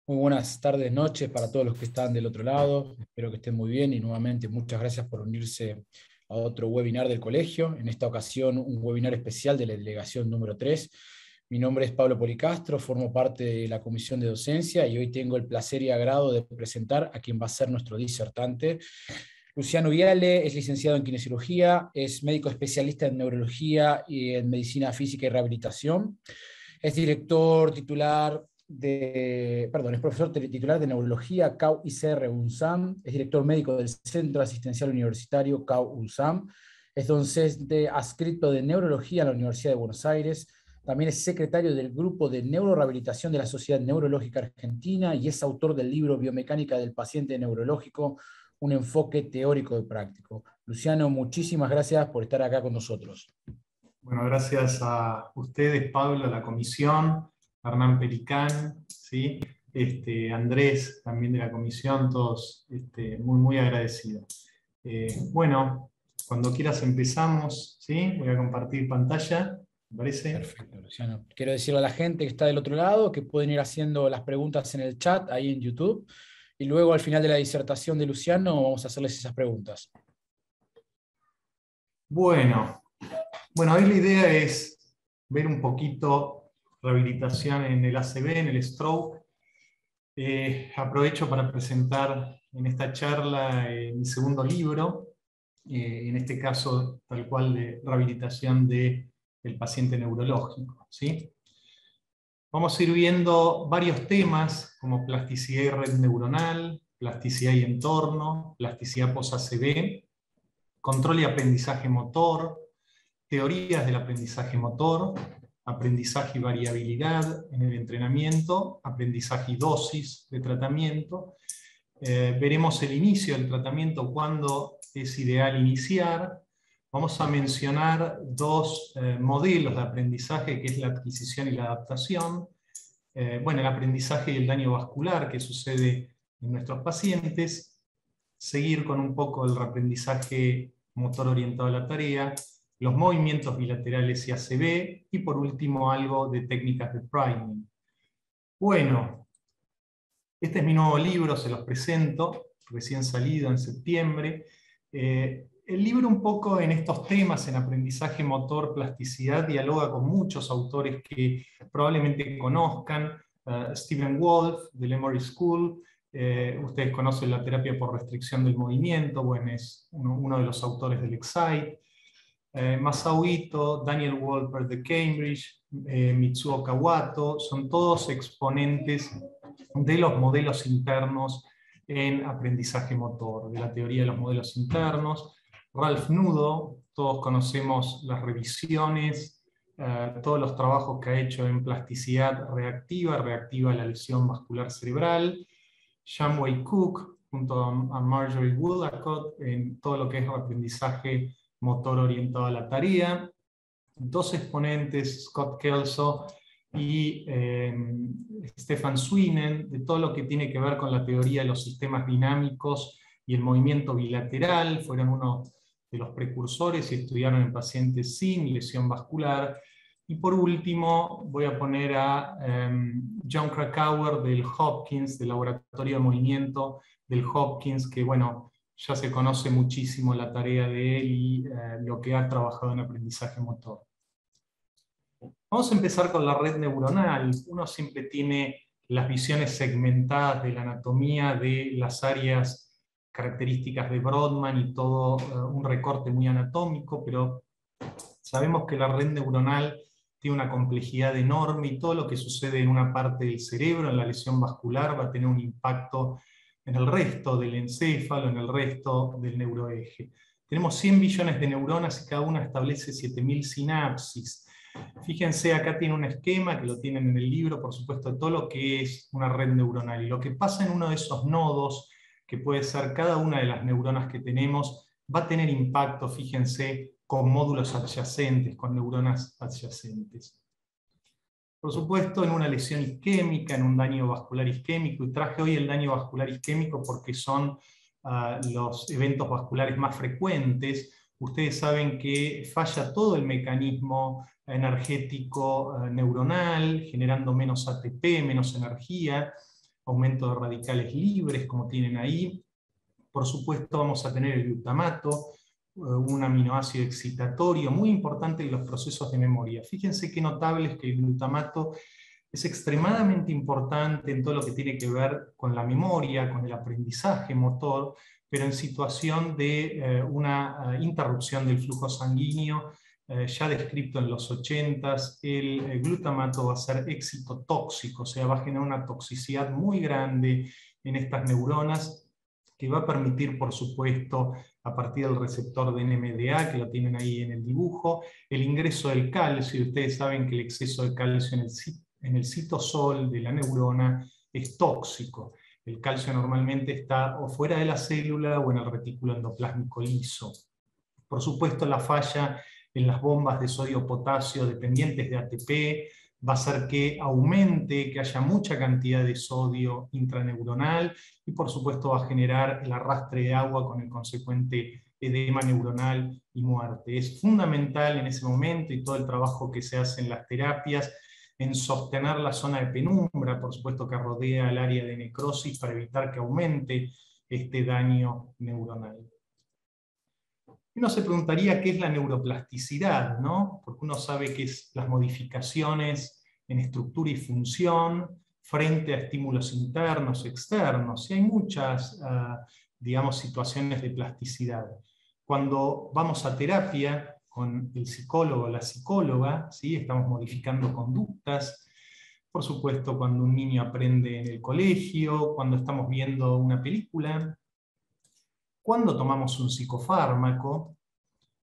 Muy buenas tardes, noches para todos los que están del otro lado. Espero que estén muy bien y nuevamente muchas gracias por unirse a otro webinar del colegio. En esta ocasión un webinar especial de la delegación número 3. Mi nombre es Pablo Policastro, formo parte de la comisión de docencia y hoy tengo el placer y agrado de presentar a quien va a ser nuestro disertante. Luciano Viale es licenciado en kinesiología, es médico especialista en neurología y en medicina física y rehabilitación. Es es profesor titular de neurología CAU ICR UNSAM, es director médico del Centro Asistencial Universitario CAU UNSAM, es docente adscrito de neurología en la Universidad de Buenos Aires, también es secretario del Grupo de Neurorehabilitación de la Sociedad Neurológica Argentina y es autor del libro Biomecánica del Paciente Neurológico, un enfoque teórico y práctico. Luciano, muchísimas gracias por estar acá con nosotros. Bueno, gracias a ustedes, Pablo, a la comisión, a Hernán Pelicán, ¿sí? Andrés, también de la comisión, todos muy agradecidos. Bueno, cuando quieras empezamos, ¿sí? Voy a compartir pantalla, ¿me parece? Perfecto, Luciano. Quiero decirle a la gente que está del otro lado que pueden ir haciendo las preguntas en el chat, ahí en YouTube, y luego al final de la disertación de Luciano vamos a hacerles esas preguntas. Bueno, hoy la idea es ver un poquito rehabilitación en el ACV, en el stroke. Aprovecho para presentar en esta charla mi segundo libro, en este caso tal cual de rehabilitación del paciente neurológico, ¿sí? Vamos a ir viendo varios temas como plasticidad y red neuronal, plasticidad y entorno, plasticidad post-ACV, control y aprendizaje motor, teorías del aprendizaje motor, aprendizaje y variabilidad en el entrenamiento, aprendizaje y dosis de tratamiento. Veremos el inicio del tratamiento, cuándo es ideal iniciar. Vamos a mencionar dos modelos de aprendizaje, que es la adquisición y la adaptación. El aprendizaje y el daño vascular que sucede en nuestros pacientes. Seguir con un poco el reaprendizaje motor orientado a la tarea, los movimientos bilaterales y ACV, y por último algo de técnicas de priming. Bueno, este es mi nuevo libro, se los presento, recién salido en septiembre. El libro un poco en estos temas, en aprendizaje motor, plasticidad, dialoga con muchos autores que probablemente conozcan. Stephen Wolf, del Emory School, ustedes conocen la terapia por restricción del movimiento, bueno, es uno de los autores del Excite. Masao Ito, Daniel Wolper de Cambridge, Mitsuo Kawato, son todos exponentes de los modelos internos en aprendizaje motor, de la teoría de los modelos internos. Ralph Nudo, todos conocemos las revisiones, todos los trabajos que ha hecho en plasticidad reactiva a la lesión vascular cerebral. Shan-Wei Cook, junto a Marjorie Woodacott, en todo lo que es aprendizaje motor orientado a la tarea. Dos exponentes, Scott Kelso y Stefan Swinen, de todo lo que tiene que ver con la teoría de los sistemas dinámicos y el movimiento bilateral, fueron uno de los precursores y estudiaron en pacientes sin lesión vascular. Y por último voy a poner a John Krakauer del Hopkins, del Laboratorio de Movimiento del Hopkins, que bueno, ya se conoce muchísimo la tarea de él y lo que ha trabajado en aprendizaje motor. Vamos a empezar con la red neuronal. Uno siempre tiene las visiones segmentadas de la anatomía de las áreas características de Brodmann y todo un recorte muy anatómico, pero sabemos que la red neuronal tiene una complejidad enorme y todo lo que sucede en una parte del cerebro, en la lesión vascular, va a tener un impacto en el resto del encéfalo, en el resto del neuroeje. Tenemos 100 billones de neuronas y cada una establece 7000 sinapsis. Fíjense, acá tiene un esquema, que lo tienen en el libro, por supuesto, de todo lo que es una red neuronal. Y lo que pasa en uno de esos nodos, que puede ser cada una de las neuronas que tenemos, va a tener impacto, fíjense, con módulos adyacentes, con neuronas adyacentes. Por supuesto, en una lesión isquémica, en un daño vascular isquémico, y traje hoy el daño vascular isquémico porque son los eventos vasculares más frecuentes. Ustedes saben que falla todo el mecanismo energético neuronal, generando menos ATP, menos energía. aumento de radicales libres, como tienen ahí. Por supuesto vamos a tener el glutamato, un aminoácido excitatorio muy importante en los procesos de memoria. Fíjense qué notable es que el glutamato es extremadamente importante en todo lo que tiene que ver con la memoria, con el aprendizaje motor, pero en situación de una interrupción del flujo sanguíneo, ya descrito en los 80s, el glutamato va a ser excitotóxico, o sea, va a generar una toxicidad muy grande en estas neuronas, que va a permitir, por supuesto, a partir del receptor de NMDA, que lo tienen ahí en el dibujo, el ingreso del calcio. Ustedes saben que el exceso de calcio en el citosol de la neurona es tóxico. El calcio normalmente está o fuera de la célula o en el retículo endoplásmico liso. Por supuesto, la falla en las bombas de sodio-potasio dependientes de ATP va a hacer que aumente, que haya mucha cantidad de sodio intraneuronal, y por supuesto va a generar el arrastre de agua con el consecuente edema neuronal y muerte. Es fundamental en ese momento, y todo el trabajo que se hace en las terapias, en sostener la zona de penumbra, por supuesto, que rodea el área de necrosis, para evitar que aumente este daño neuronal. Uno se preguntaría qué es la neuroplasticidad, ¿no? Porque uno sabe que es las modificaciones en estructura y función frente a estímulos internos, externos, y hay muchas, digamos, situaciones de plasticidad. Cuando vamos a terapia con el psicólogo o la psicóloga, ¿sí? Estamos modificando conductas. Por supuesto, cuando un niño aprende en el colegio, cuando estamos viendo una película, cuando tomamos un psicofármaco,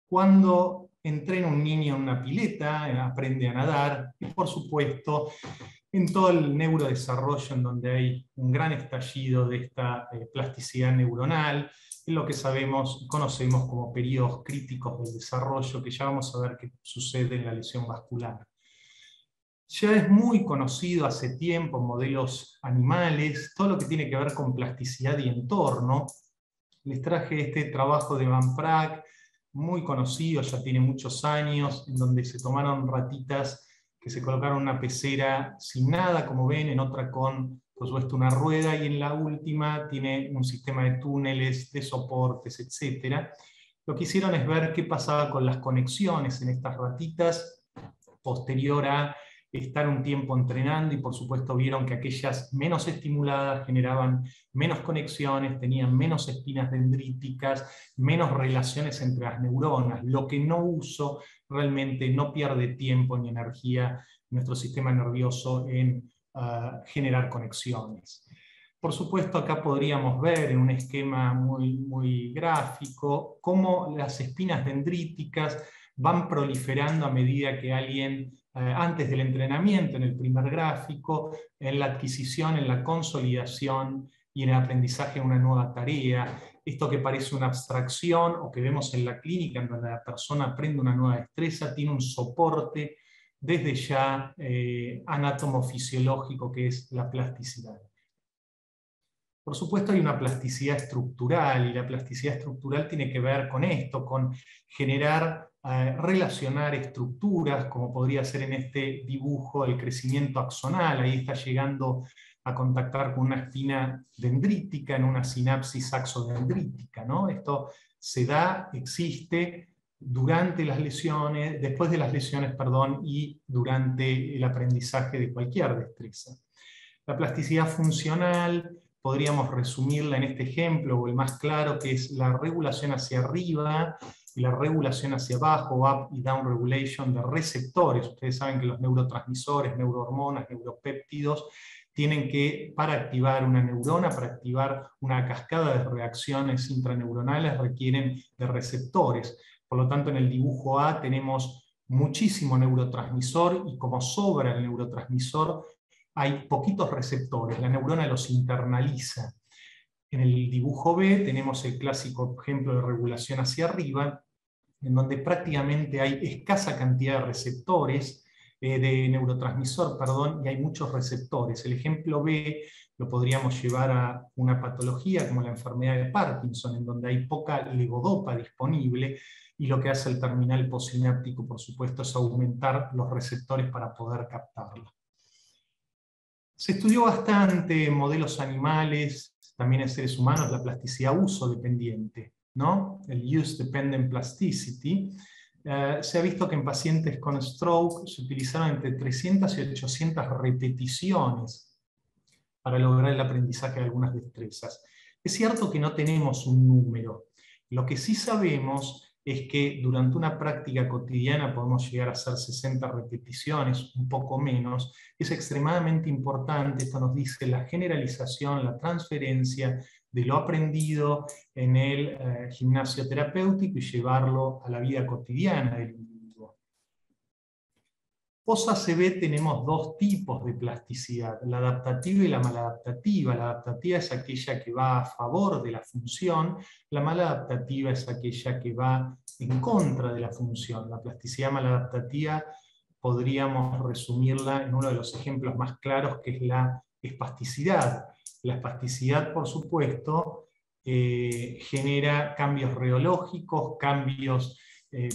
cuando entrena un niño en una pileta, aprende a nadar, y por supuesto en todo el neurodesarrollo, en donde hay un gran estallido de esta plasticidad neuronal, en lo que sabemos y conocemos como periodos críticos del desarrollo, que ya vamos a ver qué sucede en la lesión vascular. Ya es muy conocido hace tiempo en modelos animales todo lo que tiene que ver con plasticidad y entorno. Les traje este trabajo de Van Praag, muy conocido, ya tiene muchos años, en donde se tomaron ratitas que se colocaron en una pecera sin nada, como ven, en otra con, por supuesto, una rueda, y en la última tiene un sistema de túneles, de soportes, etc. Lo que hicieron es ver qué pasaba con las conexiones en estas ratitas posterior a estar un tiempo entrenando, y por supuesto vieron que aquellas menos estimuladas generaban menos conexiones, tenían menos espinas dendríticas, menos relaciones entre las neuronas. Lo que no uso realmente no pierde tiempo ni energía nuestro sistema nervioso en generar conexiones. Por supuesto, acá podríamos ver en un esquema muy gráfico cómo las espinas dendríticas van proliferando a medida que alguien, antes del entrenamiento, en el primer gráfico, en la adquisición, en la consolidación y en el aprendizaje de una nueva tarea. Esto que parece una abstracción o que vemos en la clínica, en donde la persona aprende una nueva destreza, tiene un soporte desde ya anatomofisiológico, que es la plasticidad. Por supuesto hay una plasticidad estructural, y la plasticidad estructural tiene que ver con esto, con generar, relacionar estructuras, como podría ser en este dibujo el crecimiento axonal. Ahí está llegando a contactar con una espina dendrítica en una sinapsis axodendrítica, ¿no? Esto se da, existe durante las lesiones, después de las lesiones, perdón, y durante el aprendizaje de cualquier destreza. La plasticidad funcional podríamos resumirla en este ejemplo, o el más claro, que es la regulación hacia arriba y la regulación hacia abajo, up y down regulation de receptores. Ustedes saben que los neurotransmisores, neurohormonas, neuropéptidos, tienen que, para activar una neurona, para activar una cascada de reacciones intraneuronales, requieren de receptores. Por lo tanto, en el dibujo A tenemos muchísimo neurotransmisor, y como sobra el neurotransmisor, hay poquitos receptores, la neurona los internaliza. En el dibujo B tenemos el clásico ejemplo de regulación hacia arriba, en donde prácticamente hay escasa cantidad de receptores, de neurotransmisor, perdón, y hay muchos receptores. El ejemplo B lo podríamos llevar a una patología como la enfermedad de Parkinson, en donde hay poca levodopa disponible, y lo que hace el terminal postsináptico, por supuesto, es aumentar los receptores para poder captarla. Se estudió bastante en modelos animales, también en seres humanos, la plasticidad uso dependiente, ¿no? El use dependent plasticity. Se ha visto que en pacientes con stroke se utilizaron entre 300 y 800 repeticiones para lograr el aprendizaje de algunas destrezas. Es cierto que no tenemos un número. Lo que sí sabemos es que durante una práctica cotidiana podemos llegar a hacer 60 repeticiones, un poco menos. Es extremadamente importante, esto nos dice la generalización, la transferencia de lo aprendido en el gimnasio terapéutico y llevarlo a la vida cotidiana del individuo. Post-ACV tenemos dos tipos de plasticidad, la adaptativa y la maladaptativa. La adaptativa es aquella que va a favor de la función, la maladaptativa es aquella que va en contra de la función. La plasticidad maladaptativa podríamos resumirla en uno de los ejemplos más claros, que es la espasticidad. La espasticidad, por supuesto, genera cambios reológicos, cambios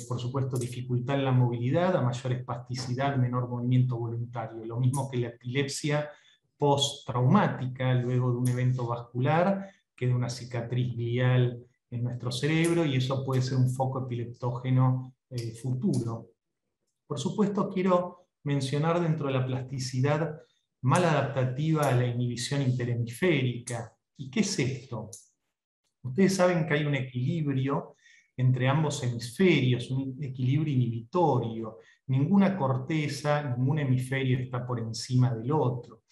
por supuesto, dificultad en la movilidad, a mayor espasticidad, menor movimiento voluntario. Lo mismo que la epilepsia postraumática, luego de un evento vascular, que de una cicatriz glial en nuestro cerebro, y eso puede ser un foco epileptógeno futuro. Por supuesto, quiero mencionar dentro de la plasticidad maladaptativa a la inhibición interhemisférica. ¿Y qué es esto? Ustedes saben que hay un equilibrio entre ambos hemisferios, un equilibrio inhibitorio. Ninguna corteza, ningún hemisferio está por encima del otro.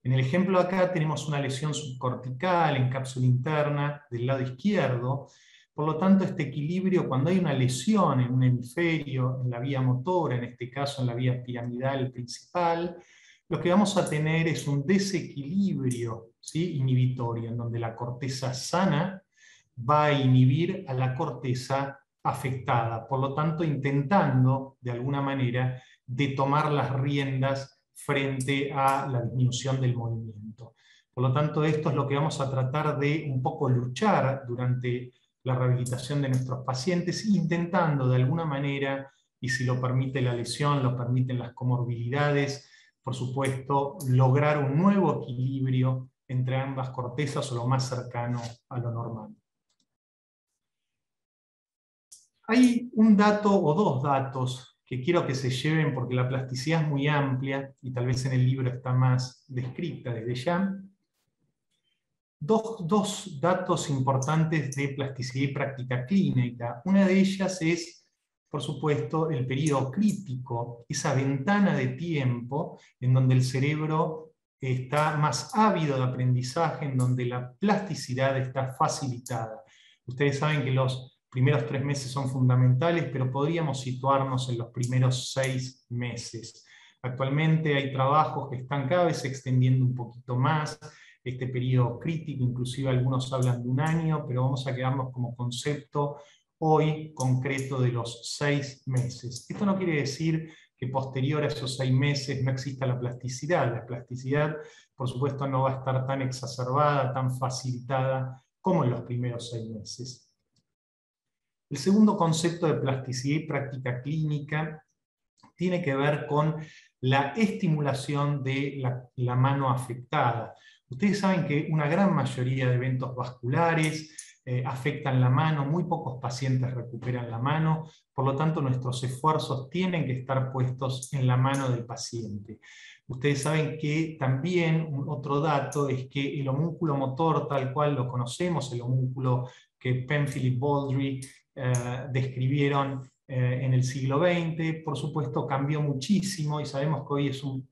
En el ejemplo acá tenemos una lesión subcortical en cápsula interna del lado izquierdo. Por lo tanto, este equilibrio, cuando hay una lesión en un hemisferio, en la vía motora, en este caso en la vía piramidal principal, lo que vamos a tener es un desequilibrio, ¿sí?, inhibitorio, en donde la corteza sana va a inhibir a la corteza afectada, por lo tanto intentando, de alguna manera, de tomar las riendas frente a la disminución del movimiento. Por lo tanto, esto es lo que vamos a tratar de un poco luchar durante la rehabilitación de nuestros pacientes, intentando de alguna manera, y si lo permite la lesión, lo permiten las comorbilidades, por supuesto, lograr un nuevo equilibrio entre ambas cortezas o lo más cercano a lo normal. Hay un dato o dos datos que quiero que se lleven porque la plasticidad es muy amplia y tal vez en el libro está más descrita desde ya. Dos datos importantes de plasticidad y práctica clínica. Una de ellas es, por supuesto, el periodo crítico, esa ventana de tiempo en donde el cerebro está más ávido de aprendizaje, en donde la plasticidad está facilitada. Ustedes saben que los primeros 3 meses son fundamentales, pero podríamos situarnos en los primeros 6 meses. Actualmente hay trabajos que están cada vez extendiendo un poquito más este periodo crítico, inclusive algunos hablan de 1 año, pero vamos a quedarnos como concepto hoy concreto de los 6 meses. Esto no quiere decir que posterior a esos 6 meses no exista la plasticidad. La plasticidad, por supuesto, no va a estar tan exacerbada, tan facilitada como en los primeros 6 meses. El segundo concepto de plasticidad y práctica clínica tiene que ver con la estimulación de la mano afectada. Ustedes saben que una gran mayoría de eventos vasculares afectan la mano, muy pocos pacientes recuperan la mano, por lo tanto nuestros esfuerzos tienen que estar puestos en la mano del paciente. Ustedes saben que también otro dato es que el homúnculo motor tal cual lo conocemos, el homúnculo que Penfield y Baldry describieron en el siglo XX, por supuesto cambió muchísimo y sabemos que hoy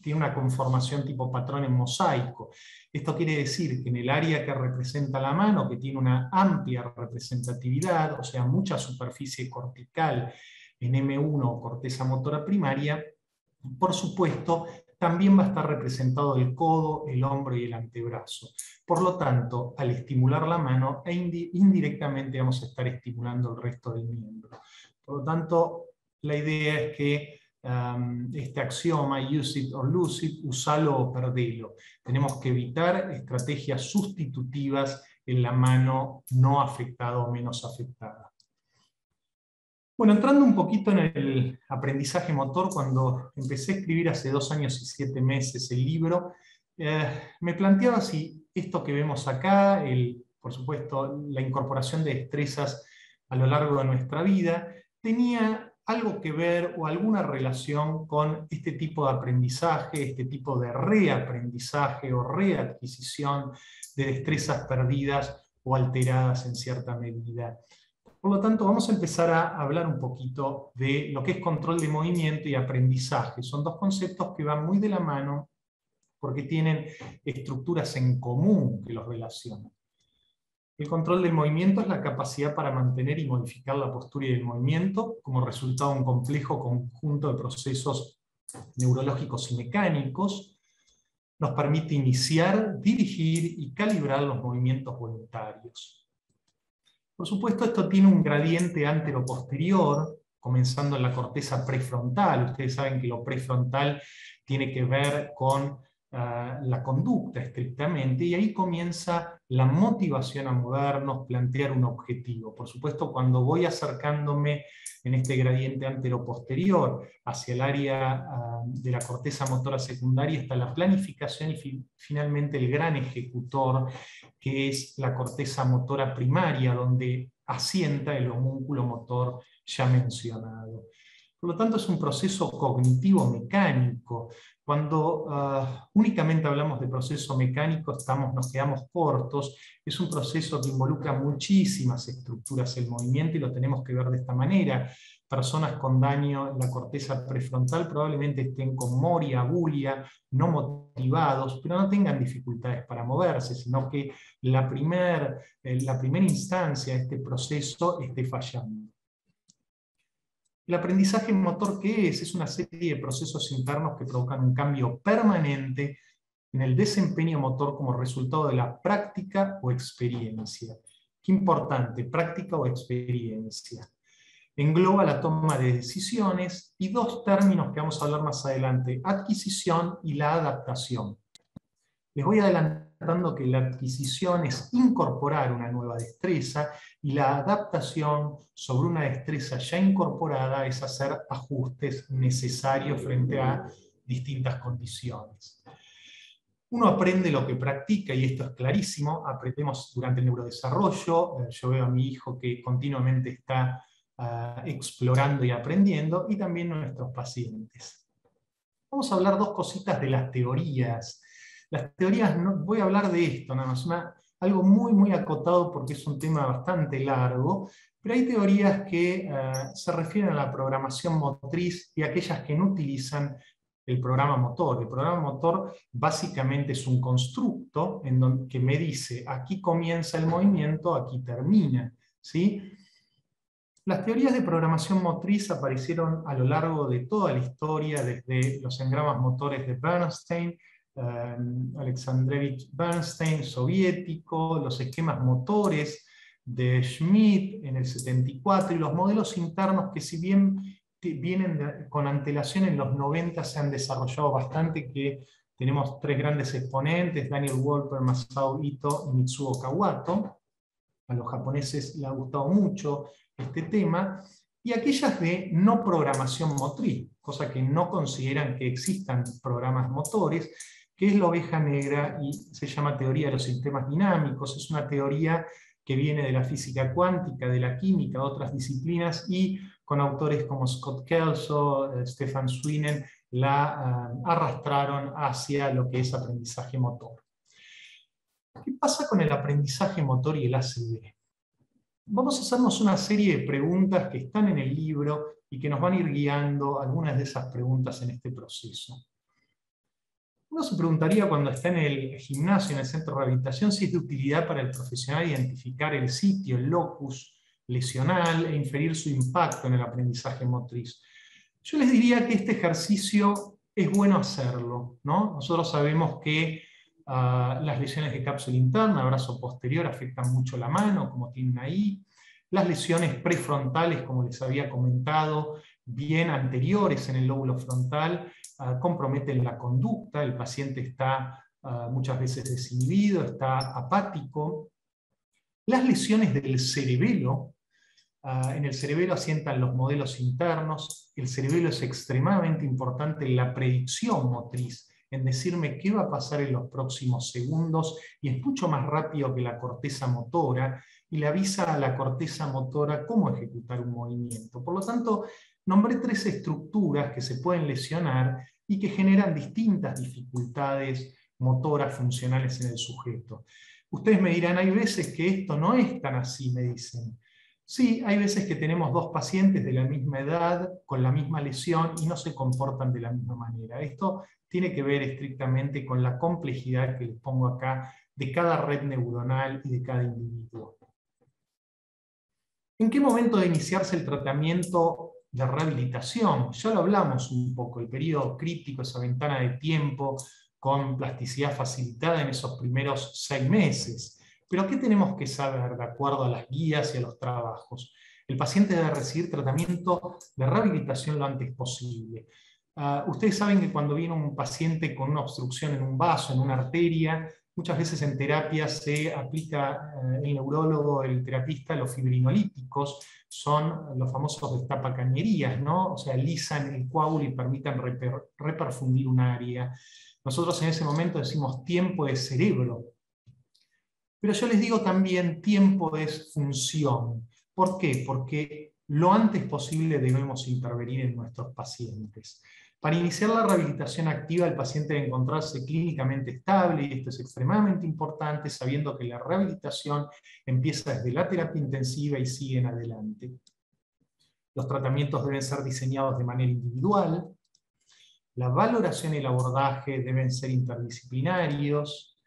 tiene una conformación tipo patrón en mosaico. Esto quiere decir que en el área que representa la mano, que tiene una amplia representatividad, o sea, mucha superficie cortical en M1 o corteza motora primaria, por supuesto, también va a estar representado el codo, el hombro y el antebrazo. Por lo tanto, al estimular la mano, indirectamente vamos a estar estimulando el resto del miembro. Por lo tanto, la idea es que este axioma, use it or lose it, usalo o perdelo. Tenemos que evitar estrategias sustitutivas en la mano no afectada o menos afectada. Bueno, entrando un poquito en el aprendizaje motor, cuando empecé a escribir hace 2 años y 7 meses el libro, me planteaba si esto que vemos acá, por supuesto, la incorporación de destrezas a lo largo de nuestra vida, tenía algo que ver o alguna relación con este tipo de aprendizaje, este tipo de reaprendizaje o readquisición de destrezas perdidas o alteradas en cierta medida. Por lo tanto, vamos a empezar a hablar un poquito de lo que es control de movimiento y aprendizaje. Son dos conceptos que van muy de la mano porque tienen estructuras en común que los relacionan. El control del movimiento es la capacidad para mantener y modificar la postura y el movimiento como resultado de un complejo conjunto de procesos neurológicos y mecánicos. Nos permite iniciar, dirigir y calibrar los movimientos voluntarios. Por supuesto, esto tiene un gradiente antero-posterior, comenzando en la corteza prefrontal. Ustedes saben que lo prefrontal tiene que ver con la conducta estrictamente, y ahí comienza la motivación a movernos, plantear un objetivo. Por supuesto, cuando voy acercándome en este gradiente antero-posterior hacia el área de la corteza motora secundaria, está la planificación y finalmente el gran ejecutor, que es la corteza motora primaria, donde asienta el homúnculo motor ya mencionado. Por lo tanto, es un proceso cognitivo mecánico. Cuando únicamente hablamos de proceso mecánico, nos quedamos cortos. Es un proceso que involucra muchísimas estructuras del movimiento y lo tenemos que ver de esta manera. Personas con daño en la corteza prefrontal probablemente estén con moria, abulia, no motivados, pero no tengan dificultades para moverse, sino que la primera instancia de este proceso esté fallando. El aprendizaje motor, ¿qué es? Es una serie de procesos internos que provocan un cambio permanente en el desempeño motor como resultado de la práctica o experiencia. Qué importante, práctica o experiencia. Engloba la toma de decisiones y dos términos que vamos a hablar más adelante: adquisición y la adaptación. Les voy adelantando que la adquisición es incorporar una nueva destreza y la adaptación sobre una destreza ya incorporada es hacer ajustes necesarios frente a distintas condiciones. Uno aprende lo que practica, y esto es clarísimo. Aprendemos durante el neurodesarrollo. Yo veo a mi hijo que continuamente está explorando y aprendiendo, y también nuestros pacientes. Vamos a hablar dos cositas de las teorías. Las teorías, no, voy a hablar de esto nada más, algo muy, muy acotado porque es un tema bastante largo, pero hay teorías que se refieren a la programación motriz y aquellas que no utilizan el programa motor. El programa motor básicamente es un constructo que me dice: aquí comienza el movimiento, aquí termina, ¿sí? Las teorías de programación motriz aparecieron a lo largo de toda la historia, desde los engramas motores de Bernstein, Alexandrovich Bernstein, soviético, los esquemas motores de Schmidt en el 74, y los modelos internos que, si bien vienen con antelación en los 90, se han desarrollado bastante, que tenemos tres grandes exponentes: Daniel Wolper, Masao Ito y Mitsuo Kawato. A los japoneses les ha gustado mucho este tema, y aquellas de no programación motriz, cosa que no consideran que existan programas motores, que es la oveja negra y se llama teoría de los sistemas dinámicos. Es una teoría que viene de la física cuántica, de la química, de otras disciplinas, y con autores como Scott Kelso, Stefan Swinen, la arrastraron hacia lo que es aprendizaje motor. ¿Qué pasa con el aprendizaje motor y el ACD? Vamos a hacernos una serie de preguntas que están en el libro y que nos van a ir guiando algunas de esas preguntas en este proceso. Uno se preguntaría, cuando está en el gimnasio, en el centro de rehabilitación, si es de utilidad para el profesional identificar el sitio, el locus lesional, e inferir su impacto en el aprendizaje motriz. Yo les diría que este ejercicio es bueno hacerlo, ¿no? Nosotros sabemos que las lesiones de cápsula interna, brazo posterior, afectan mucho la mano, como tienen ahí. Las lesiones prefrontales, como les había comentado, bien anteriores en el lóbulo frontal, comprometen la conducta. El paciente está muchas veces desinhibido, está apático. Las lesiones del cerebelo, en el cerebelo asientan los modelos internos. El cerebelo es extremadamente importante en la predicción motriz, en decirme qué va a pasar en los próximos segundos, y es mucho más rápido que la corteza motora, y le avisa a la corteza motora cómo ejecutar un movimiento. Por lo tanto, nombré 3 estructuras que se pueden lesionar y que generan distintas dificultades motoras funcionales en el sujeto. Ustedes me dirán, hay veces que esto no es tan así, me dicen. Sí, hay veces que tenemos 2 pacientes de la misma edad, con la misma lesión, y no se comportan de la misma manera. Esto tiene que ver estrictamente con la complejidad que les pongo acá de cada red neuronal y de cada individuo. ¿En qué momento de iniciarse el tratamiento de rehabilitación? Ya lo hablamos un poco, el periodo crítico, esa ventana de tiempo con plasticidad facilitada en esos primeros 6 meses. Pero ¿qué tenemos que saber de acuerdo a las guías y a los trabajos? El paciente debe recibir tratamiento de rehabilitación lo antes posible. Ustedes saben que cuando viene un paciente con una obstrucción en un vaso, en una arteria, muchas veces en terapia se aplica el neurólogo, el terapista, los fibrinolíticos, son los famosos destapacañerías, ¿no? O sea, lisan el coágulo y permitan reperfundir un área. Nosotros en ese momento decimos tiempo es cerebro. Pero yo les digo también tiempo es función. ¿Por qué? Porque lo antes posible debemos intervenir en nuestros pacientes. Para iniciar la rehabilitación activa, el paciente debe encontrarse clínicamente estable, y esto es extremadamente importante, sabiendo que la rehabilitación empieza desde la terapia intensiva y sigue en adelante. Los tratamientos deben ser diseñados de manera individual. La valoración y el abordaje deben ser interdisciplinarios.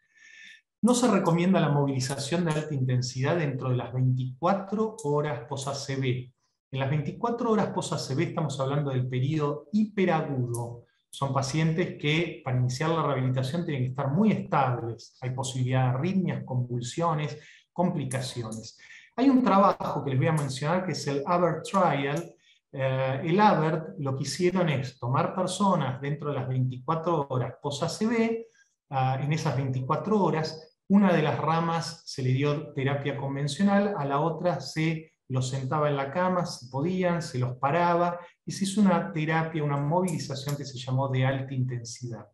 No se recomienda la movilización de alta intensidad dentro de las 24 horas post-ACV. En las 24 horas post-ACV estamos hablando del periodo hiperagudo. Son pacientes que para iniciar la rehabilitación tienen que estar muy estables. Hay posibilidad de arritmias, convulsiones, complicaciones. Hay un trabajo que les voy a mencionar que es el ABERT Trial. El ABERT lo que hicieron es tomar personas dentro de las 24 horas post-ACV. En esas 24 horas, una de las ramas se le dio terapia convencional, a la otra se los sentaba en la cama, si podían, se los paraba, y se hizo una terapia, una movilización que se llamó de alta intensidad.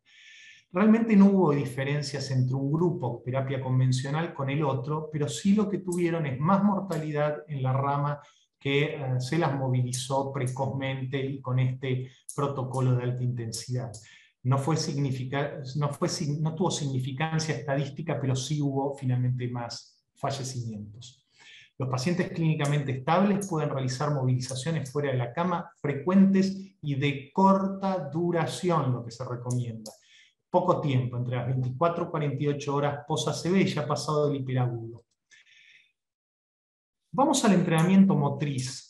Realmente no hubo diferencias entre un grupo, terapia convencional, con el otro, pero sí lo que tuvieron es más mortalidad en la rama que se las movilizó precozmente y con este protocolo de alta intensidad. No tuvo significancia estadística, pero sí hubo finalmente más fallecimientos. Los pacientes clínicamente estables pueden realizar movilizaciones fuera de la cama frecuentes y de corta duración, lo que se recomienda. Poco tiempo, entre las 24 y 48 horas post-ACV, ya pasado el hiperagudo. Vamos al entrenamiento motriz.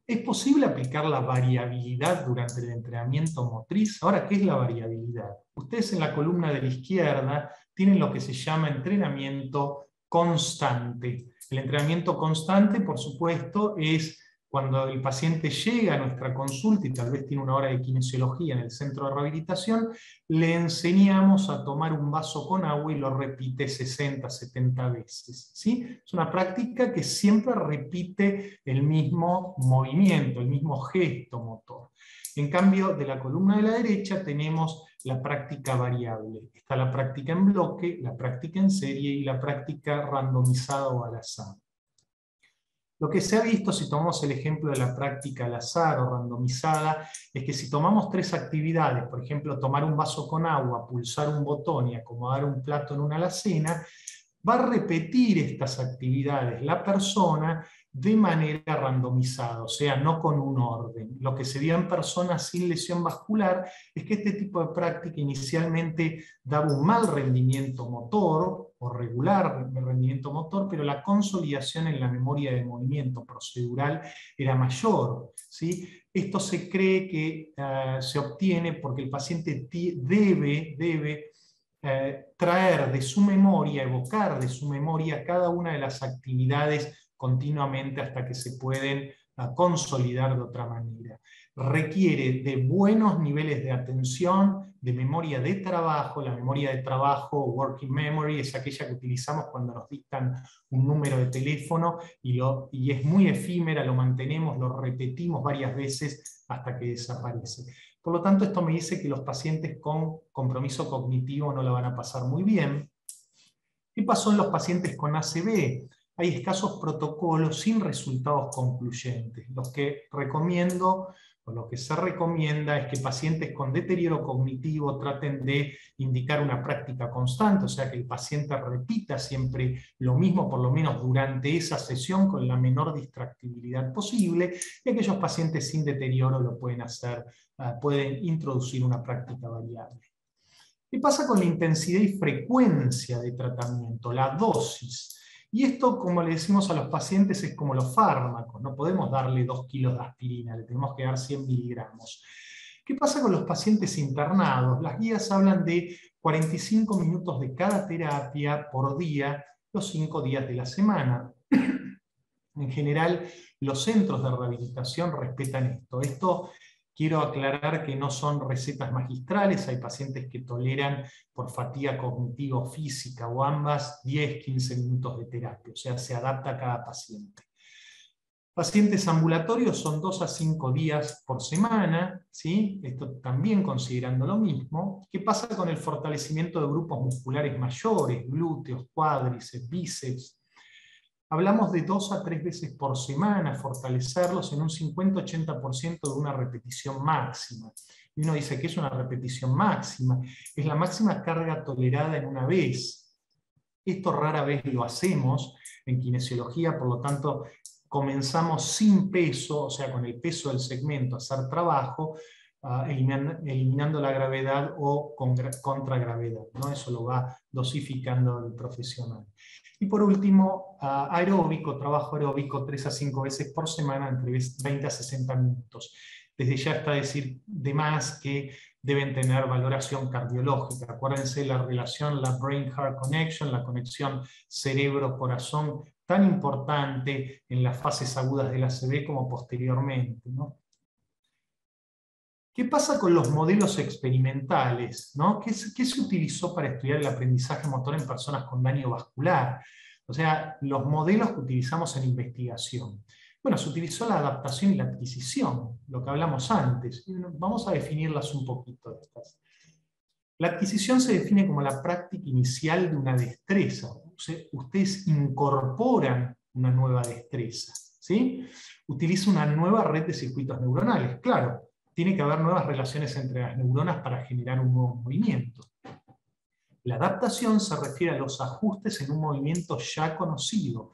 ¿Es posible aplicar la variabilidad durante el entrenamiento motriz? Ahora, ¿qué es la variabilidad? Ustedes en la columna de la izquierda tienen lo que se llama entrenamiento constante. El entrenamiento constante, por supuesto, es cuando el paciente llega a nuestra consulta y tal vez tiene una hora de kinesiología en el centro de rehabilitación, le enseñamos a tomar un vaso con agua y lo repite 60, 70 veces. ¿Sí? Es una práctica que siempre repite el mismo movimiento, el mismo gesto motor. En cambio, de la columna de la derecha tenemos la práctica variable. Está la práctica en bloque, la práctica en serie y la práctica randomizada o al azar. Lo que se ha visto, si tomamos el ejemplo de la práctica al azar o randomizada, es que si tomamos 3 actividades, por ejemplo, tomar un vaso con agua, pulsar un botón y acomodar un plato en una alacena, va a repetir estas actividades la persona de manera randomizada, o sea, no con un orden. Lo que se vio en personas sin lesión vascular es que este tipo de práctica inicialmente daba un mal rendimiento motor, o regular rendimiento motor, pero la consolidación en la memoria de movimiento procedural era mayor, ¿sí? Esto se cree que se obtiene porque el paciente debe traer de su memoria, evocar de su memoria cada una de las actividades continuamente hasta que se pueden consolidar de otra manera. Requiere de buenos niveles de atención, de memoria de trabajo. La memoria de trabajo, working memory, es aquella que utilizamos cuando nos dictan un número de teléfono y es muy efímera, lo mantenemos, lo repetimos varias veces hasta que desaparece. Por lo tanto, esto me dice que los pacientes con compromiso cognitivo no la van a pasar muy bien. ¿Qué pasó en los pacientes con ACV? Hay escasos protocolos sin resultados concluyentes. Los que recomiendo, o lo que se recomienda, es que pacientes con deterioro cognitivo traten de indicar una práctica constante, o sea, que el paciente repita siempre lo mismo, por lo menos durante esa sesión, con la menor distractibilidad posible, y aquellos pacientes sin deterioro lo pueden hacer, pueden introducir una práctica variable. ¿Qué pasa con la intensidad y frecuencia de tratamiento, la dosis? Y esto, como le decimos a los pacientes, es como los fármacos. No podemos darle 2 kilos de aspirina, le tenemos que dar 100 miligramos. ¿Qué pasa con los pacientes internados? Las guías hablan de 45 minutos de cada terapia por día, los 5 días de la semana. En general, los centros de rehabilitación respetan esto. Quiero aclarar que no son recetas magistrales, hay pacientes que toleran por fatiga cognitiva o física o ambas 10-15 minutos de terapia, o sea, se adapta a cada paciente. Pacientes ambulatorios son 2 a 5 días por semana, ¿sí? Esto también considerando lo mismo. ¿Qué pasa con el fortalecimiento de grupos musculares mayores, glúteos, cuádriceps, bíceps? Hablamos de 2 a 3 veces por semana, fortalecerlos en un 50-80% de una repetición máxima. Y uno dice, ¿qué es una repetición máxima? Es la máxima carga tolerada en una vez. Esto rara vez lo hacemos en kinesiología, por lo tanto, comenzamos sin peso, o sea, con el peso del segmento, a hacer trabajo, eliminando la gravedad o contragravedad, ¿no? Eso lo va dosificando el profesional. Y por último, aeróbico, trabajo aeróbico 3 a 5 veces por semana, entre 20 a 60 minutos. Desde ya está decir de más que deben tener valoración cardiológica. Acuérdense la relación, la brain-heart connection, la conexión cerebro-corazón, tan importante en las fases agudas del ACV como posteriormente, ¿no? ¿Qué pasa con los modelos experimentales, ¿no? ¿Qué se utilizó para estudiar el aprendizaje motor en personas con daño vascular? O sea, los modelos que utilizamos en investigación. Bueno, se utilizó la adaptación y la adquisición, lo que hablamos antes. Vamos a definirlas un poquito. La adquisición se define como la práctica inicial de una destreza. Ustedes incorporan una nueva destreza, ¿sí? Utiliza una nueva red de circuitos neuronales, claro. Tiene que haber nuevas relaciones entre las neuronas para generar un nuevo movimiento. La adaptación se refiere a los ajustes en un movimiento ya conocido.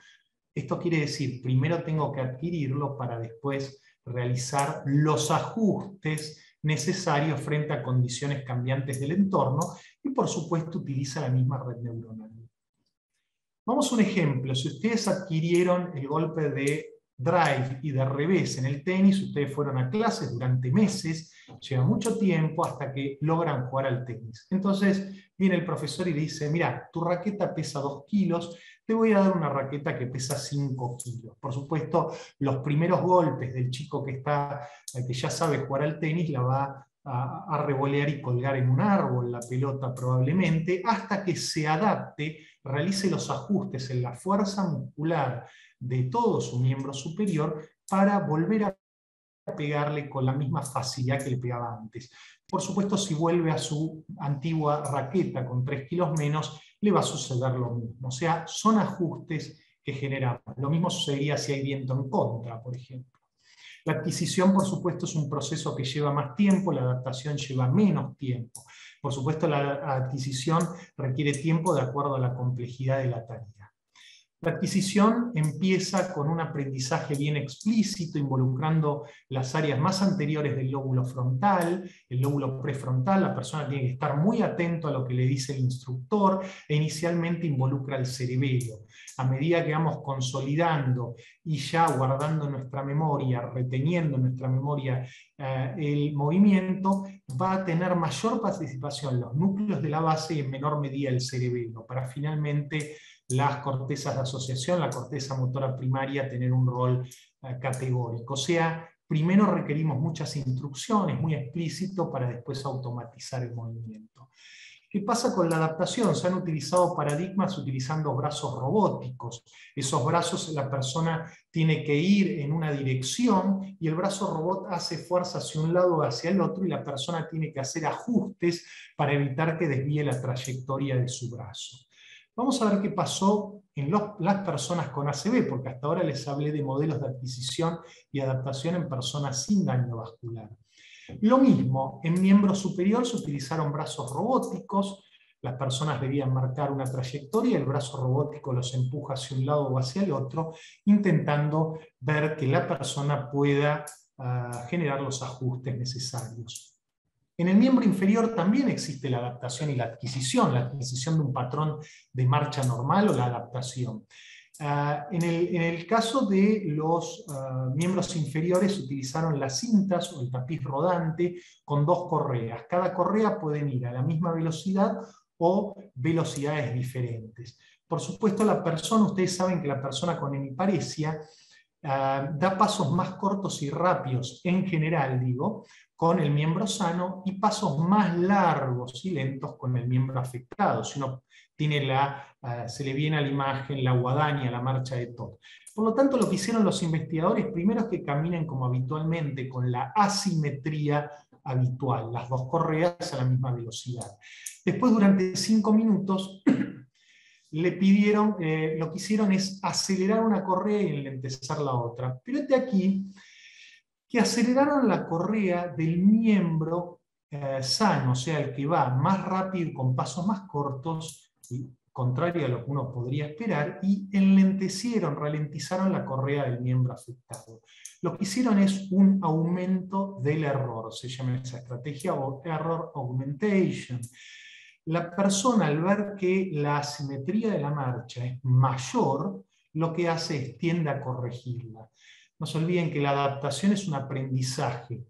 Esto quiere decir, primero tengo que adquirirlo para después realizar los ajustes necesarios frente a condiciones cambiantes del entorno y por supuesto utiliza la misma red neuronal. Vamos a un ejemplo. Si ustedes adquirieron el golpe de drive y de revés en el tenis, ustedes fueron a clases durante meses, lleva mucho tiempo hasta que logran jugar al tenis. Entonces viene el profesor y le dice, mira, tu raqueta pesa 2 kilos, te voy a dar una raqueta que pesa 5 kilos. Por supuesto, los primeros golpes del chico que ya sabe jugar al tenis la va a revolear y colgar en un árbol la pelota probablemente, hasta que se adapte, realice los ajustes en la fuerza muscular de todo su miembro superior para volver a pegarle con la misma facilidad que le pegaba antes. Por supuesto, si vuelve a su antigua raqueta con 3 kilos menos, le va a suceder lo mismo. O sea, son ajustes que generamos. Lo mismo sucedería si hay viento en contra, por ejemplo. La adquisición, por supuesto, es un proceso que lleva más tiempo, la adaptación lleva menos tiempo. Por supuesto, la adquisición requiere tiempo de acuerdo a la complejidad de la tarea. La adquisición empieza con un aprendizaje bien explícito, involucrando las áreas más anteriores del lóbulo frontal, el lóbulo prefrontal. La persona tiene que estar muy atento a lo que le dice el instructor e inicialmente involucra el cerebelo. A medida que vamos consolidando y ya guardando nuestra memoria, reteniendo en nuestra memoria el movimiento, va a tener mayor participación los núcleos de la base y en menor medida el cerebelo, para finalmente las cortezas de asociación, la corteza motora primaria, tener un rol categórico. O sea, primero requerimos muchas instrucciones, muy explícito, para después automatizar el movimiento. ¿Qué pasa con la adaptación? Se han utilizado paradigmas utilizando brazos robóticos. Esos brazos la persona tiene que ir en una dirección y el brazo robot hace fuerza hacia un lado o hacia el otro y la persona tiene que hacer ajustes para evitar que desvíe la trayectoria de su brazo. Vamos a ver qué pasó en las personas con ACV, porque hasta ahora les hablé de modelos de adquisición y adaptación en personas sin daño vascular. Lo mismo, en miembro superior se utilizaron brazos robóticos, las personas debían marcar una trayectoria, el brazo robótico los empuja hacia un lado o hacia el otro, intentando ver que la persona pueda generar los ajustes necesarios. En el miembro inferior también existe la adaptación y la adquisición de un patrón de marcha normal o la adaptación. En el caso de los miembros inferiores utilizaron las cintas o el tapiz rodante con 2 correas. Cada correa pueden ir a la misma velocidad o velocidades diferentes. Por supuesto, la persona, ustedes saben que la persona con hemiparesia da pasos más cortos y rápidos, en general digo, con el miembro sano, y pasos más largos y lentos con el miembro afectado. Si uno tiene se le viene a la imagen la guadaña, la marcha de Todd. Por lo tanto, lo que hicieron los investigadores primero es que caminen como habitualmente, con la asimetría habitual, las 2 correas a la misma velocidad. Después, durante 5 minutos, le pidieron, lo que hicieron es acelerar una correa y enlentecer la otra. Pero este aquí, que aceleraron la correa del miembro sano, o sea, el que va más rápido con pasos más cortos, contrario a lo que uno podría esperar, y ralentizaron la correa del miembro afectado. Lo que hicieron es un aumento del error, se llama esa estrategia, o error augmentation. La persona, al ver que la asimetría de la marcha es mayor, lo que hace es tiende a corregirla. No se olviden que la adaptación es un aprendizaje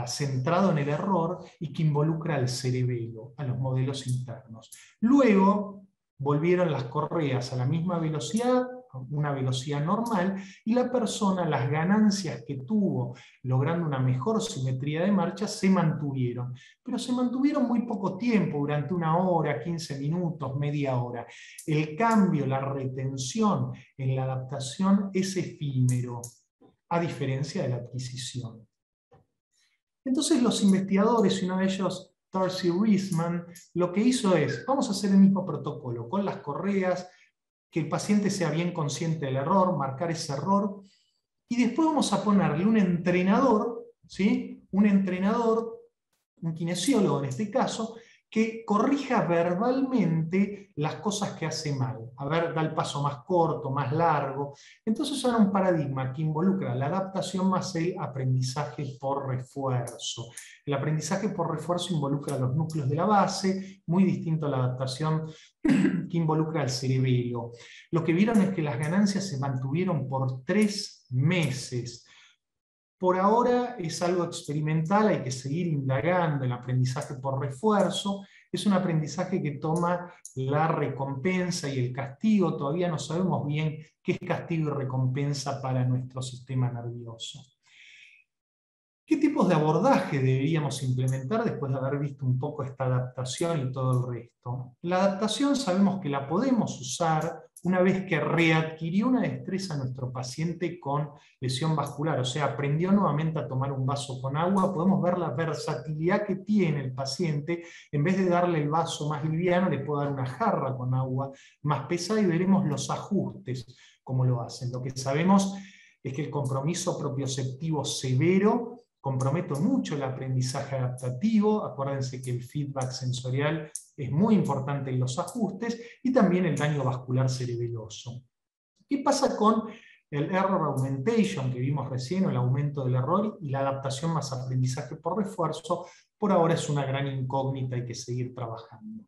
centrado en el error y que involucra al cerebelo, a los modelos internos. Luego volvieron las correas a la misma velocidad, una velocidad normal, y la persona, las ganancias que tuvo logrando una mejor simetría de marcha, se mantuvieron. Pero se mantuvieron muy poco tiempo, durante 1 hora, 15 minutos, media hora. El cambio, la retención en la adaptación es efímero, a diferencia de la adquisición. Entonces los investigadores, y uno de ellos, Tarsi Riesman, lo que hizo es, vamos a hacer el mismo protocolo, con las correas, que el paciente sea bien consciente del error, marcar ese error, y después vamos a ponerle un entrenador, ¿sí? Un kinesiólogo en este caso, que corrija verbalmente las cosas que hace mal. A ver, da el paso más corto, más largo. Entonces era un paradigma que involucra la adaptación más el aprendizaje por refuerzo. El aprendizaje por refuerzo involucra los núcleos de la base, muy distinto a la adaptación que involucra al cerebelo. Lo que vieron es que las ganancias se mantuvieron por 3 meses. Por ahora es algo experimental, hay que seguir indagando el aprendizaje por refuerzo. Es un aprendizaje que toma la recompensa y el castigo. Todavía no sabemos bien qué es castigo y recompensa para nuestro sistema nervioso. ¿Qué tipos de abordaje deberíamos implementar después de haber visto un poco esta adaptación y todo el resto? La adaptación sabemos que la podemos usar una vez que readquirió una destreza nuestro paciente con lesión vascular, o sea, aprendió nuevamente a tomar un vaso con agua. Podemos ver la versatilidad que tiene el paciente. En vez de darle el vaso más liviano, le puedo dar una jarra con agua más pesada y veremos los ajustes, cómo lo hacen. Lo que sabemos es que el compromiso propioceptivo severo compromete mucho el aprendizaje adaptativo. Acuérdense que el feedback sensorial es muy importante en los ajustes, y también el daño vascular cerebeloso. ¿Qué pasa con el error augmentation que vimos recién, o el aumento del error, y la adaptación más aprendizaje por refuerzo? Por ahora es una gran incógnita, hay que seguir trabajando.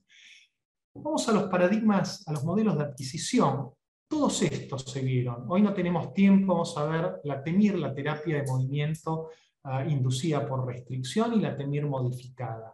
Vamos a los paradigmas, a los modelos de adquisición. Todos estos se vieron. Hoy no tenemos tiempo, vamos a ver la TEMIR, la terapia de movimiento inducida por restricción, y la TEMIR modificada.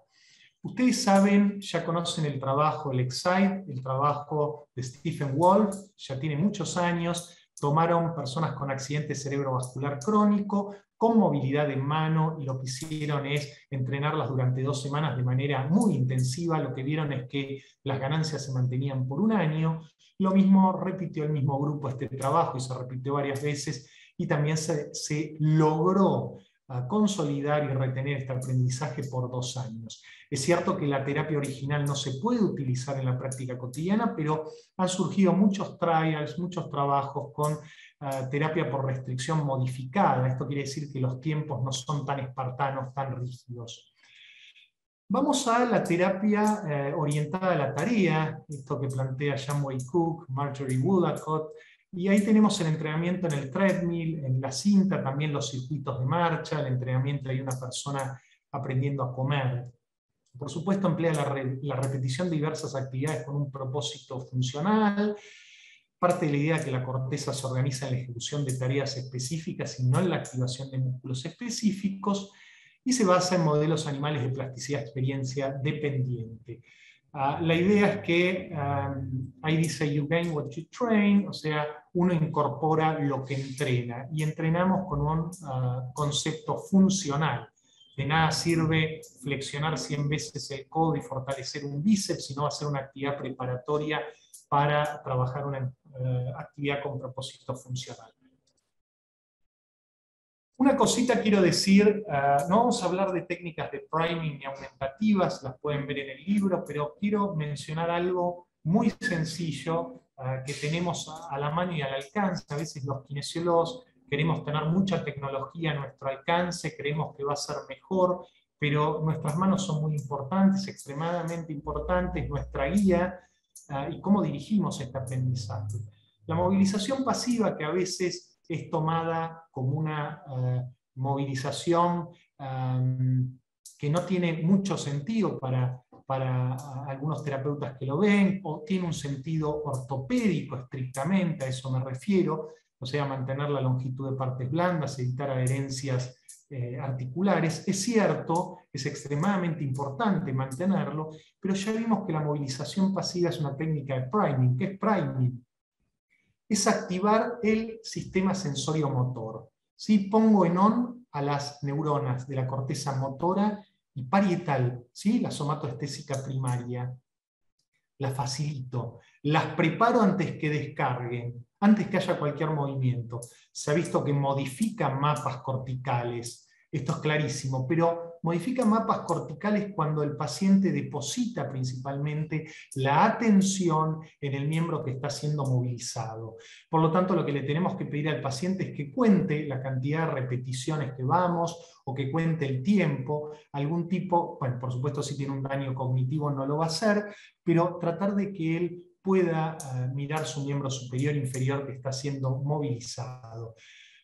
Ustedes saben, ya conocen el trabajo, el EXCITE, el trabajo de Stephen Wolf, ya tiene muchos años, tomaron personas con accidente cerebrovascular crónico, con movilidad de mano, y lo que hicieron es entrenarlas durante 2 semanas de manera muy intensiva. Lo que vieron es que las ganancias se mantenían por 1 año. Lo mismo repitió el mismo grupo este trabajo y se repitió varias veces, y también se logró consolidar y retener este aprendizaje por 2 años. Es cierto que la terapia original no se puede utilizar en la práctica cotidiana, pero han surgido muchos trials, muchos trabajos con terapia por restricción modificada. Esto quiere decir que los tiempos no son tan espartanos, tan rígidos. Vamos a la terapia orientada a la tarea, esto que plantea Janeway Cook, Marjorie Woolacott, y ahí tenemos el entrenamiento en el treadmill, en la cinta, también los circuitos de marcha, el entrenamiento de una persona aprendiendo a comer. Por supuesto, emplea la repetición de diversas actividades con un propósito funcional. Parte de la idea que la corteza se organiza en la ejecución de tareas específicas y no en la activación de músculos específicos, y se basa en modelos animales de plasticidad experiencia dependiente. La idea es que, ahí dice, you gain what you train, o sea, uno incorpora lo que entrena, y entrenamos con un concepto funcional. De nada sirve flexionar 100 veces el codo y fortalecer un bíceps, sino hacer una actividad preparatoria para trabajar una actividad con propósito funcional. Una cosita quiero decir, no vamos a hablar de técnicas de priming ni aumentativas, las pueden ver en el libro, pero quiero mencionar algo muy sencillo que tenemos a la mano y al alcance. A veces los kinesiólogos queremos tener mucha tecnología a nuestro alcance, creemos que va a ser mejor, pero nuestras manos son muy importantes, extremadamente importantes, nuestra guía y cómo dirigimos este aprendizaje. La movilización pasiva, que a veces es tomada como una movilización que no tiene mucho sentido para algunos terapeutas que lo ven, o tiene un sentido ortopédico estrictamente, a eso me refiero, o sea, mantener la longitud de partes blandas, evitar adherencias articulares. Es cierto, es extremadamente importante mantenerlo, pero ya vimos que la movilización pasiva es una técnica de priming. ¿Qué es priming? Es activar el sistema sensorio-motor. ¿Sí? Pongo en on a las neuronas de la corteza motora y parietal, ¿sí? La somatoestésica primaria. Las facilito, las preparo antes que descarguen, antes que haya cualquier movimiento. Se ha visto que modifican mapas corticales, esto es clarísimo, pero modifican mapas corticales cuando el paciente deposita principalmente la atención en el miembro que está siendo movilizado. Por lo tanto, lo que le tenemos que pedir al paciente es que cuente la cantidad de repeticiones que vamos, o que cuente el tiempo, algún tipo, bueno, por supuesto si tiene un daño cognitivo no lo va a hacer, pero tratar de que él pueda mirar su miembro superior e inferior que está siendo movilizado.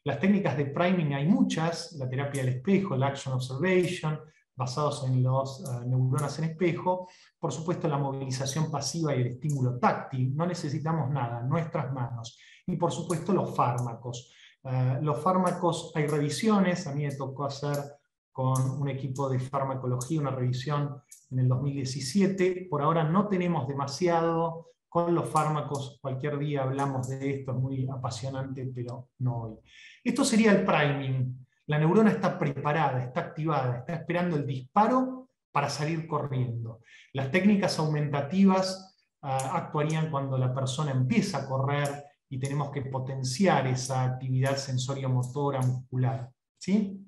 Las técnicas de priming hay muchas, la terapia del espejo, el action observation, basados en los neuronas en espejo, por supuesto la movilización pasiva y el estímulo táctil, no necesitamos nada, nuestras manos, y por supuesto los fármacos. Los fármacos, hay revisiones, a mí me tocó hacer con un equipo de farmacología una revisión en el 2017, por ahora no tenemos demasiado con los fármacos, cualquier día hablamos de esto, es muy apasionante, pero no hoy. Esto sería el priming. La neurona está preparada, está activada, está esperando el disparo para salir corriendo. Las técnicas aumentativas actuarían cuando la persona empieza a correr y tenemos que potenciar esa actividad sensorio-motora muscular. ¿Sí?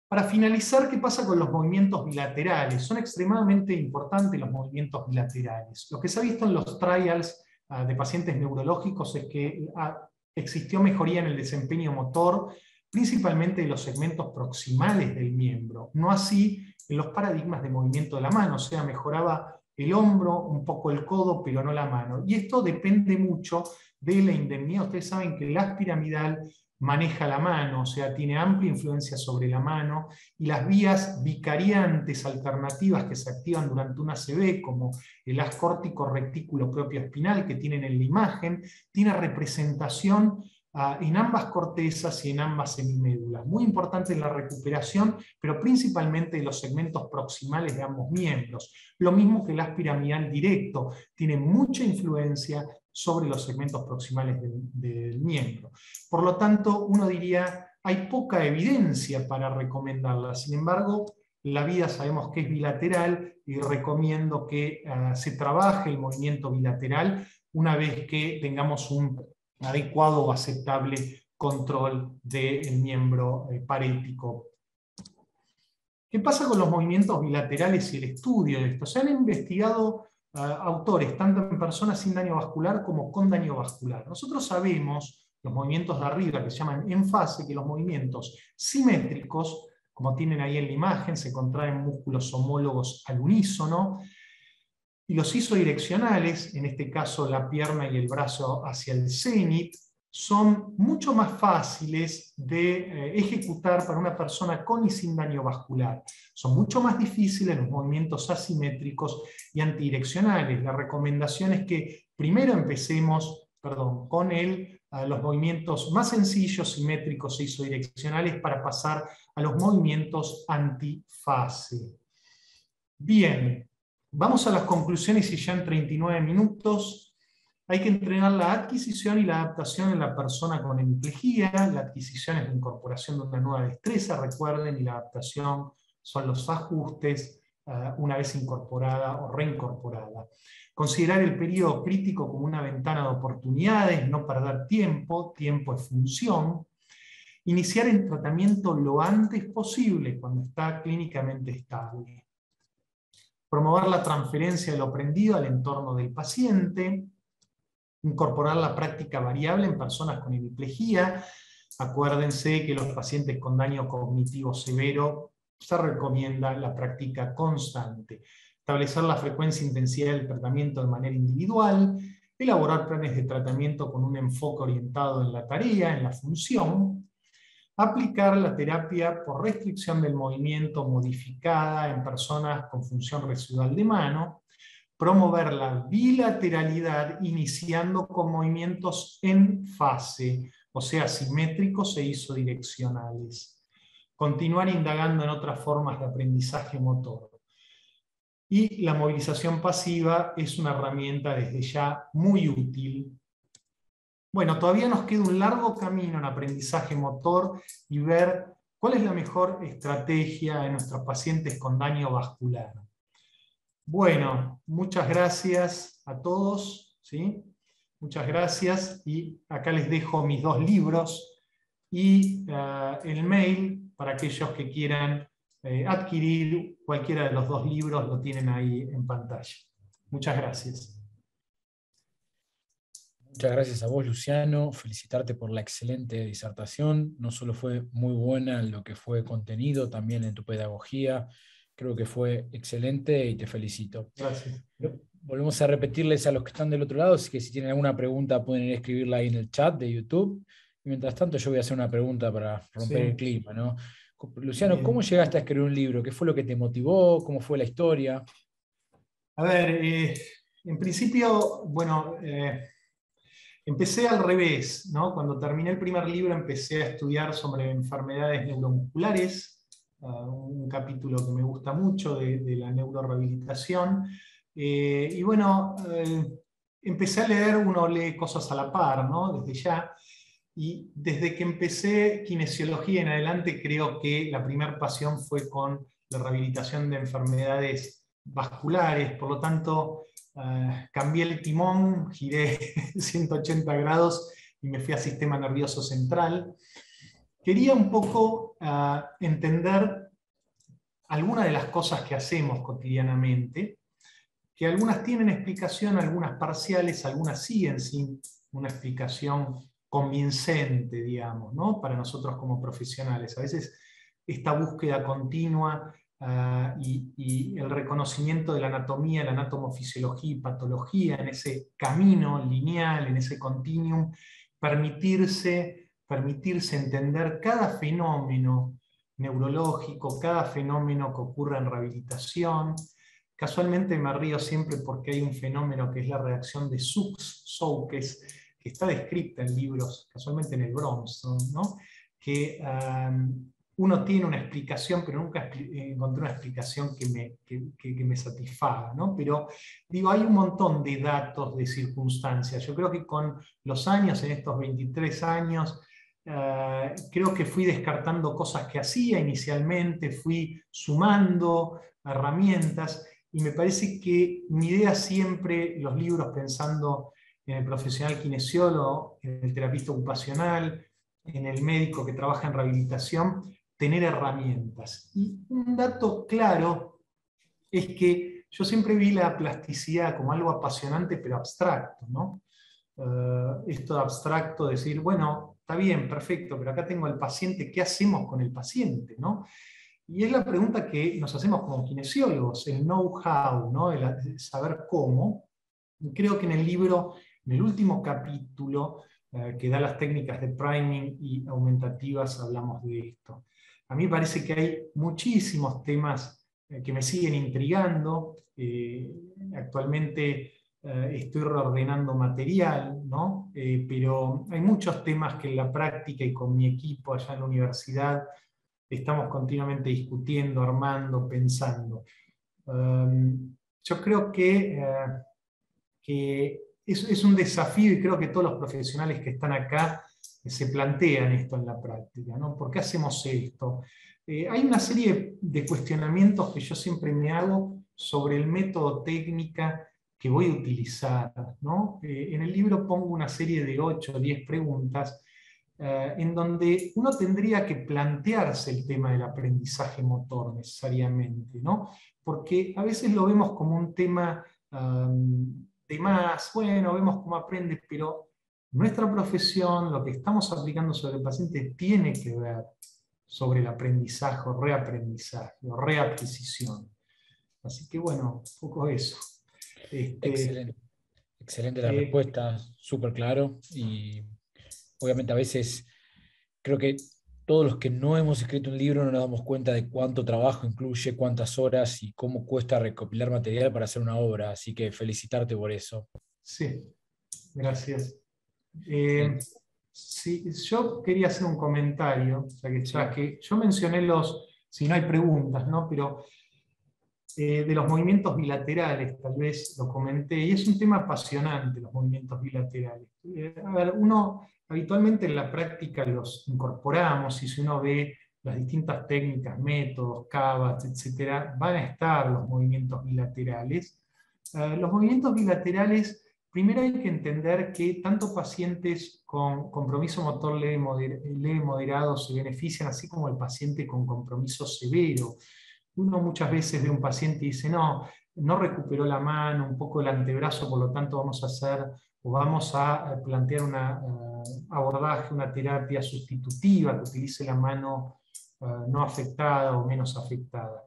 Para finalizar, ¿qué pasa con los movimientos bilaterales? Son extremadamente importantes los movimientos bilaterales. Lo que se ha visto en los trials de pacientes neurológicos es que existió mejoría en el desempeño motor, principalmente de los segmentos proximales del miembro, no así en los paradigmas de movimiento de la mano, o sea, mejoraba el hombro, un poco el codo, pero no la mano. Y esto depende mucho de la indemnidad. Ustedes saben que el haz piramidal maneja la mano, o sea, tiene amplia influencia sobre la mano, y las vías vicariantes alternativas que se activan durante una ACV, como el haz córtico retículo propio espinal que tienen en la imagen, tiene representación en ambas cortezas y en ambas semimédulas. Muy importante en la recuperación, pero principalmente en los segmentos proximales de ambos miembros. Lo mismo que el haz piramidal directo, tiene mucha influencia sobre los segmentos proximales del miembro. Por lo tanto, uno diría, hay poca evidencia para recomendarla. Sin embargo, la vida sabemos que es bilateral y recomiendo que se trabaje el movimiento bilateral una vez que tengamos un adecuado o aceptable control del miembro parético. ¿Qué pasa con los movimientos bilaterales y el estudio de esto? Se han investigado autores, tanto en personas sin daño vascular como con daño vascular. Nosotros sabemos, los movimientos de arriba, que se llaman en fase, que los movimientos simétricos, como tienen ahí en la imagen, se contraen músculos homólogos al unísono, y los isodireccionales, en este caso la pierna y el brazo hacia el cénit, son mucho más fáciles de ejecutar para una persona con y sin daño vascular. Son mucho más difíciles los movimientos asimétricos y antidireccionales. La recomendación es que primero empecemos con los movimientos más sencillos, simétricos e isodireccionales para pasar a los movimientos antifase. Bien, vamos a las conclusiones y ya en 39 minutos. Hay que entrenar la adquisición y la adaptación en la persona con hemiplegia. La adquisición es la incorporación de una nueva destreza, recuerden, y la adaptación son los ajustes una vez incorporada o reincorporada. Considerar el periodo crítico como una ventana de oportunidades, no perder tiempo, tiempo es función. Iniciar el tratamiento lo antes posible cuando está clínicamente estable. Promover la transferencia de lo aprendido al entorno del paciente. Incorporar la práctica variable en personas con hemiplegia. Acuérdense que los pacientes con daño cognitivo severo se recomienda la práctica constante. Establecer la frecuencia e intensidad del tratamiento de manera individual. Elaborar planes de tratamiento con un enfoque orientado en la tarea, en la función. Aplicar la terapia por restricción del movimiento modificada en personas con función residual de mano. Promover la bilateralidad iniciando con movimientos en fase, o sea, simétricos e isodireccionales. Continuar indagando en otras formas de aprendizaje motor. Y la movilización pasiva es una herramienta desde ya muy útil. Bueno, todavía nos queda un largo camino en aprendizaje motor y ver cuál es la mejor estrategia en nuestros pacientes con daño vascular. Bueno, muchas gracias a todos, ¿sí? Muchas gracias, y acá les dejo mis 2 libros y el mail para aquellos que quieran adquirir cualquiera de los 2 libros, lo tienen ahí en pantalla. Muchas gracias. Muchas gracias a vos, Luciano. Felicitarte por la excelente disertación. No solo fue muy buena en lo que fue contenido, también en tu pedagogía. Creo que fue excelente y te felicito. Gracias. Volvemos a repetirles a los que están del otro lado, que si tienen alguna pregunta pueden escribirla ahí en el chat de YouTube. Y mientras tanto yo voy a hacer una pregunta para romper el clima, ¿no? Luciano, Bien. ¿cómo llegaste a escribir un libro? ¿Qué fue lo que te motivó? ¿Cómo fue la historia? A ver, en principio, bueno, empecé al revés, ¿no? Cuando terminé el primer libro empecé a estudiar sobre enfermedades neuromusculares, un capítulo que me gusta mucho de la neurorehabilitación. Y bueno, empecé a leer, uno lee cosas a la par, ¿no? Desde ya. Y desde que empecé kinesiología en adelante, creo que la primera pasión fue con la rehabilitación de enfermedades vasculares. Por lo tanto, cambié el timón, giré 180 grados y me fui al sistema nervioso central. Quería un poco entender algunas de las cosas que hacemos cotidianamente, que algunas tienen explicación, algunas parciales, algunas siguen sin una explicación convincente, digamos, ¿no? Para nosotros como profesionales. A veces esta búsqueda continua y el reconocimiento de la anatomía, la anatomofisiología y patología en ese camino lineal, en ese continuum, permitirse entender cada fenómeno neurológico, cada fenómeno que ocurre en rehabilitación. Casualmente me río siempre porque hay un fenómeno que es la reacción de Soukes, que está descrita en libros, casualmente en el Bromstone, ¿no? Que uno tiene una explicación, pero nunca encontré una explicación que me satisfaga, ¿no? Pero digo, hay un montón de datos, de circunstancias. Yo creo que con los años, en estos 23 años, creo que fui descartando cosas que hacía inicialmente, fui sumando herramientas, y me parece que mi idea siempre, los libros pensando en el profesional kinesiólogo, en el terapista ocupacional, en el médico que trabaja en rehabilitación, tener herramientas. Y un dato claro es que yo siempre vi la plasticidad como algo apasionante pero abstracto, ¿no? Esto de abstracto, decir, bueno, está bien, perfecto, pero acá tengo al paciente, ¿qué hacemos con el paciente, ¿no? Y es la pregunta que nos hacemos como kinesiólogos, el know-how, ¿no? El saber cómo. Y creo que en el libro, en el último capítulo, que da las técnicas de priming y aumentativas, hablamos de esto. A mí me parece que hay muchísimos temas que me siguen intrigando. Actualmente estoy reordenando material, ¿no? Pero hay muchos temas que en la práctica y con mi equipo allá en la universidad estamos continuamente discutiendo, armando, pensando. Yo creo que es un desafío, y creo que todos los profesionales que están acá se plantean esto en la práctica, ¿no? ¿Por qué hacemos esto? Hay una serie de cuestionamientos que yo siempre me hago sobre el método técnica que voy a utilizar, ¿no? En el libro pongo una serie de 8 o 10 preguntas en donde uno tendría que plantearse el tema del aprendizaje motor necesariamente, ¿no? Porque a veces lo vemos como un tema de más, bueno, vemos cómo aprende, pero nuestra profesión, lo que estamos aplicando sobre el paciente, tiene que ver sobre el aprendizaje o reaprendizaje o readquisición. Así que bueno, un poco eso. Excelente, excelente la respuesta, súper claro. Y obviamente a veces creo que todos los que no hemos escrito un libro no nos damos cuenta de cuánto trabajo incluye, cuántas horas y cómo cuesta recopilar material para hacer una obra. Así que felicitarte por eso. Sí, gracias. Eh, Sí, yo quería hacer un comentario, sí, que yo mencioné si no hay preguntas, ¿no? Pero de los movimientos bilaterales, tal vez lo comenté, y es un tema apasionante los movimientos bilaterales. A ver, uno habitualmente en la práctica los incorporamos, y si uno ve las distintas técnicas, métodos, CABAT, etcétera, van a estar los movimientos bilaterales. Los movimientos bilaterales, primero hay que entender que tanto pacientes con compromiso motor leve moderado se benefician, así como el paciente con compromiso severo. Uno muchas veces ve un paciente y dice, no recuperó la mano, un poco el antebrazo, por lo tanto vamos a plantear un abordaje, una terapia sustitutiva que utilice la mano no afectada o menos afectada.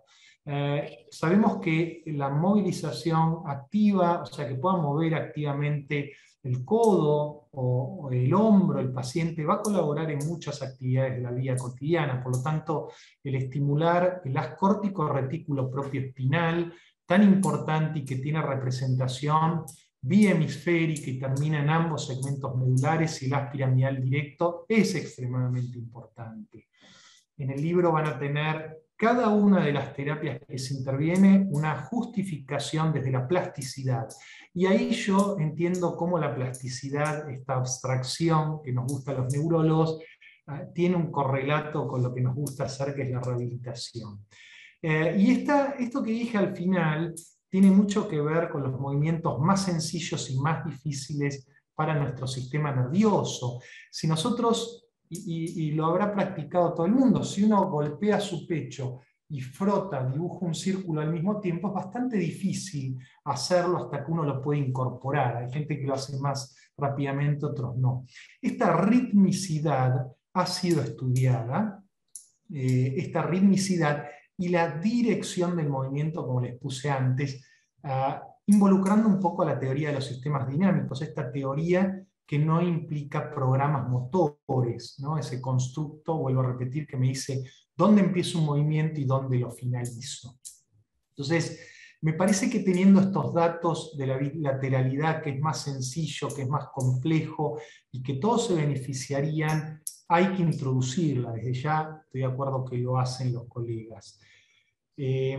Sabemos que la movilización activa, o sea, que pueda mover activamente el codo o el hombro, el paciente va a colaborar en muchas actividades de la vida cotidiana. Por lo tanto, el estimular el haz córtico retículo propio espinal, tan importante y que tiene representación bihemisférica y termina en ambos segmentos medulares, y el haz piramidal directo, es extremadamente importante. En el libro van a tener cada una de las terapias que se interviene una justificación desde la plasticidad. Y ahí yo entiendo cómo la plasticidad, esta abstracción que nos gusta a los neurólogos, tiene un correlato con lo que nos gusta hacer, que es la rehabilitación. Y esto que dije al final tiene mucho que ver con los movimientos más sencillos y más difíciles para nuestro sistema nervioso. Si nosotros, y lo habrá practicado todo el mundo, si uno golpea su pecho y frota, dibuja un círculo al mismo tiempo, es bastante difícil hacerlo hasta que uno lo puede incorporar. Hay gente que lo hace más rápidamente, otros no. Esta ritmicidad ha sido estudiada, esta ritmicidad y la dirección del movimiento, como les puse antes, involucrando un poco a la teoría de los sistemas dinámicos, esta teoría que no implica programas motores, ¿no? Ese constructo, vuelvo a repetir, que me dice dónde empieza un movimiento y dónde lo finalizo. Entonces, Me parece que teniendo estos datos de la bilateralidad, que es más sencillo, que es más complejo y que todos se beneficiarían, hay que introducirla. Desde ya estoy de acuerdo que lo hacen los colegas. Y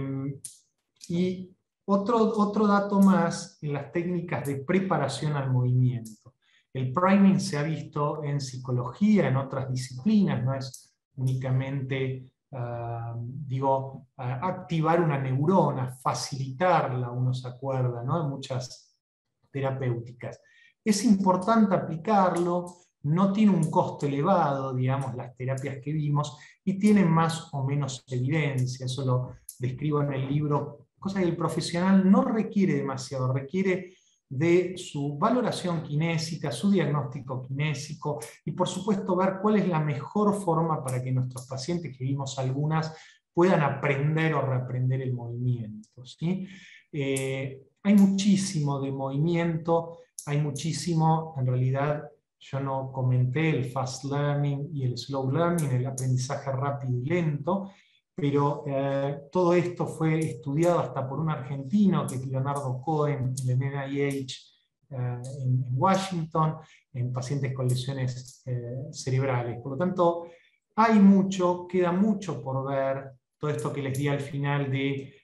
otro dato más en las técnicas de preparación al movimiento. El priming se ha visto en psicología, en otras disciplinas, no es únicamente activar una neurona, facilitarla, uno se acuerda, ¿no? En muchas terapéuticas. Es importante aplicarlo, no tiene un costo elevado, digamos, las terapias que vimos, y tienen más o menos evidencia, eso lo describo en el libro, cosa que el profesional no requiere demasiado, requiere de su valoración kinésica, su diagnóstico kinésico y por supuesto ver cuál es la mejor forma para que nuestros pacientes, que vimos algunas, puedan aprender o reaprender el movimiento, ¿sí? Hay muchísimo de movimiento, hay muchísimo, en realidad yo no comenté el fast learning y el slow learning, el aprendizaje rápido y lento, pero todo esto fue estudiado hasta por un argentino, que es Leonardo Cohen, en el NIH en Washington, en pacientes con lesiones cerebrales. Por lo tanto, hay mucho, queda mucho por ver, todo esto que les di al final de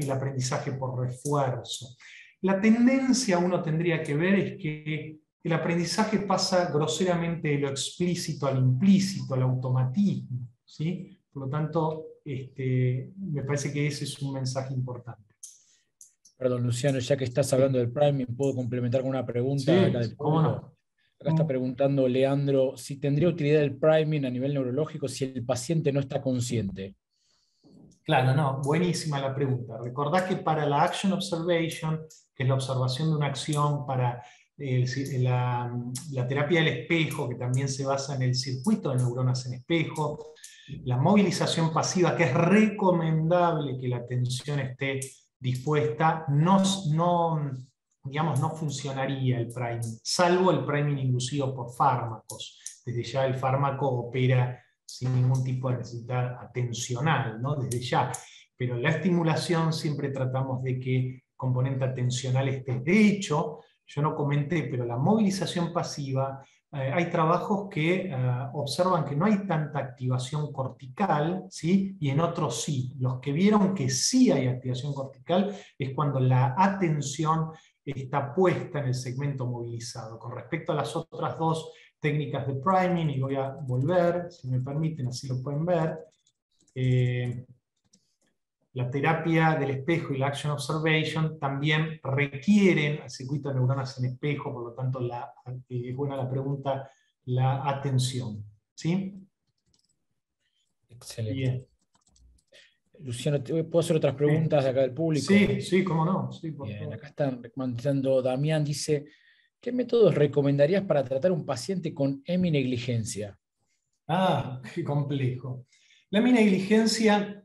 el aprendizaje por refuerzo. La tendencia uno tendría que ver es que el aprendizaje pasa groseramente de lo explícito al implícito, al automatismo, ¿sí? Por lo tanto, me parece que ese es un mensaje importante. Perdón, Luciano, ya que estás hablando del priming, ¿puedo complementar con una pregunta acá del ¿Cómo público? no? Acá está preguntando Leandro si tendría utilidad el priming a nivel neurológico si el paciente no está consciente. Claro, no, buenísima la pregunta. Recordá que para la action observation, que es la observación de una acción, para la terapia del espejo, que también se basa en el circuito de neuronas en espejo, la movilización pasiva, que es recomendable que la atención esté dispuesta, digamos, no funcionaría el priming, salvo el priming inducido por fármacos. Desde ya el fármaco opera sin ningún tipo de necesidad atencional, ¿no? Desde ya. Pero la estimulación siempre tratamos de que el componente atencional esté. De hecho, yo no comenté, pero la movilización pasiva, hay trabajos que observan que no hay tanta activación cortical, ¿sí? Y en otros sí. Los que vieron que sí hay activación cortical es cuando la atención está puesta en el segmento movilizado. Con respecto a las otras dos técnicas de priming, y voy a volver, si me permiten, así lo pueden ver. La terapia del espejo y la action observation también requieren al circuito de neuronas en espejo, por lo tanto es buena la pregunta, la atención. ¿Sí? Excelente. Bien. Luciano, ¿puedo hacer otras preguntas de acá del público? Sí, cómo no. Sí, por Bien, favor. acá están comentando, Damián dice, ¿qué métodos recomendarías para tratar a un paciente con heminegligencia? Qué complejo. La heminegligencia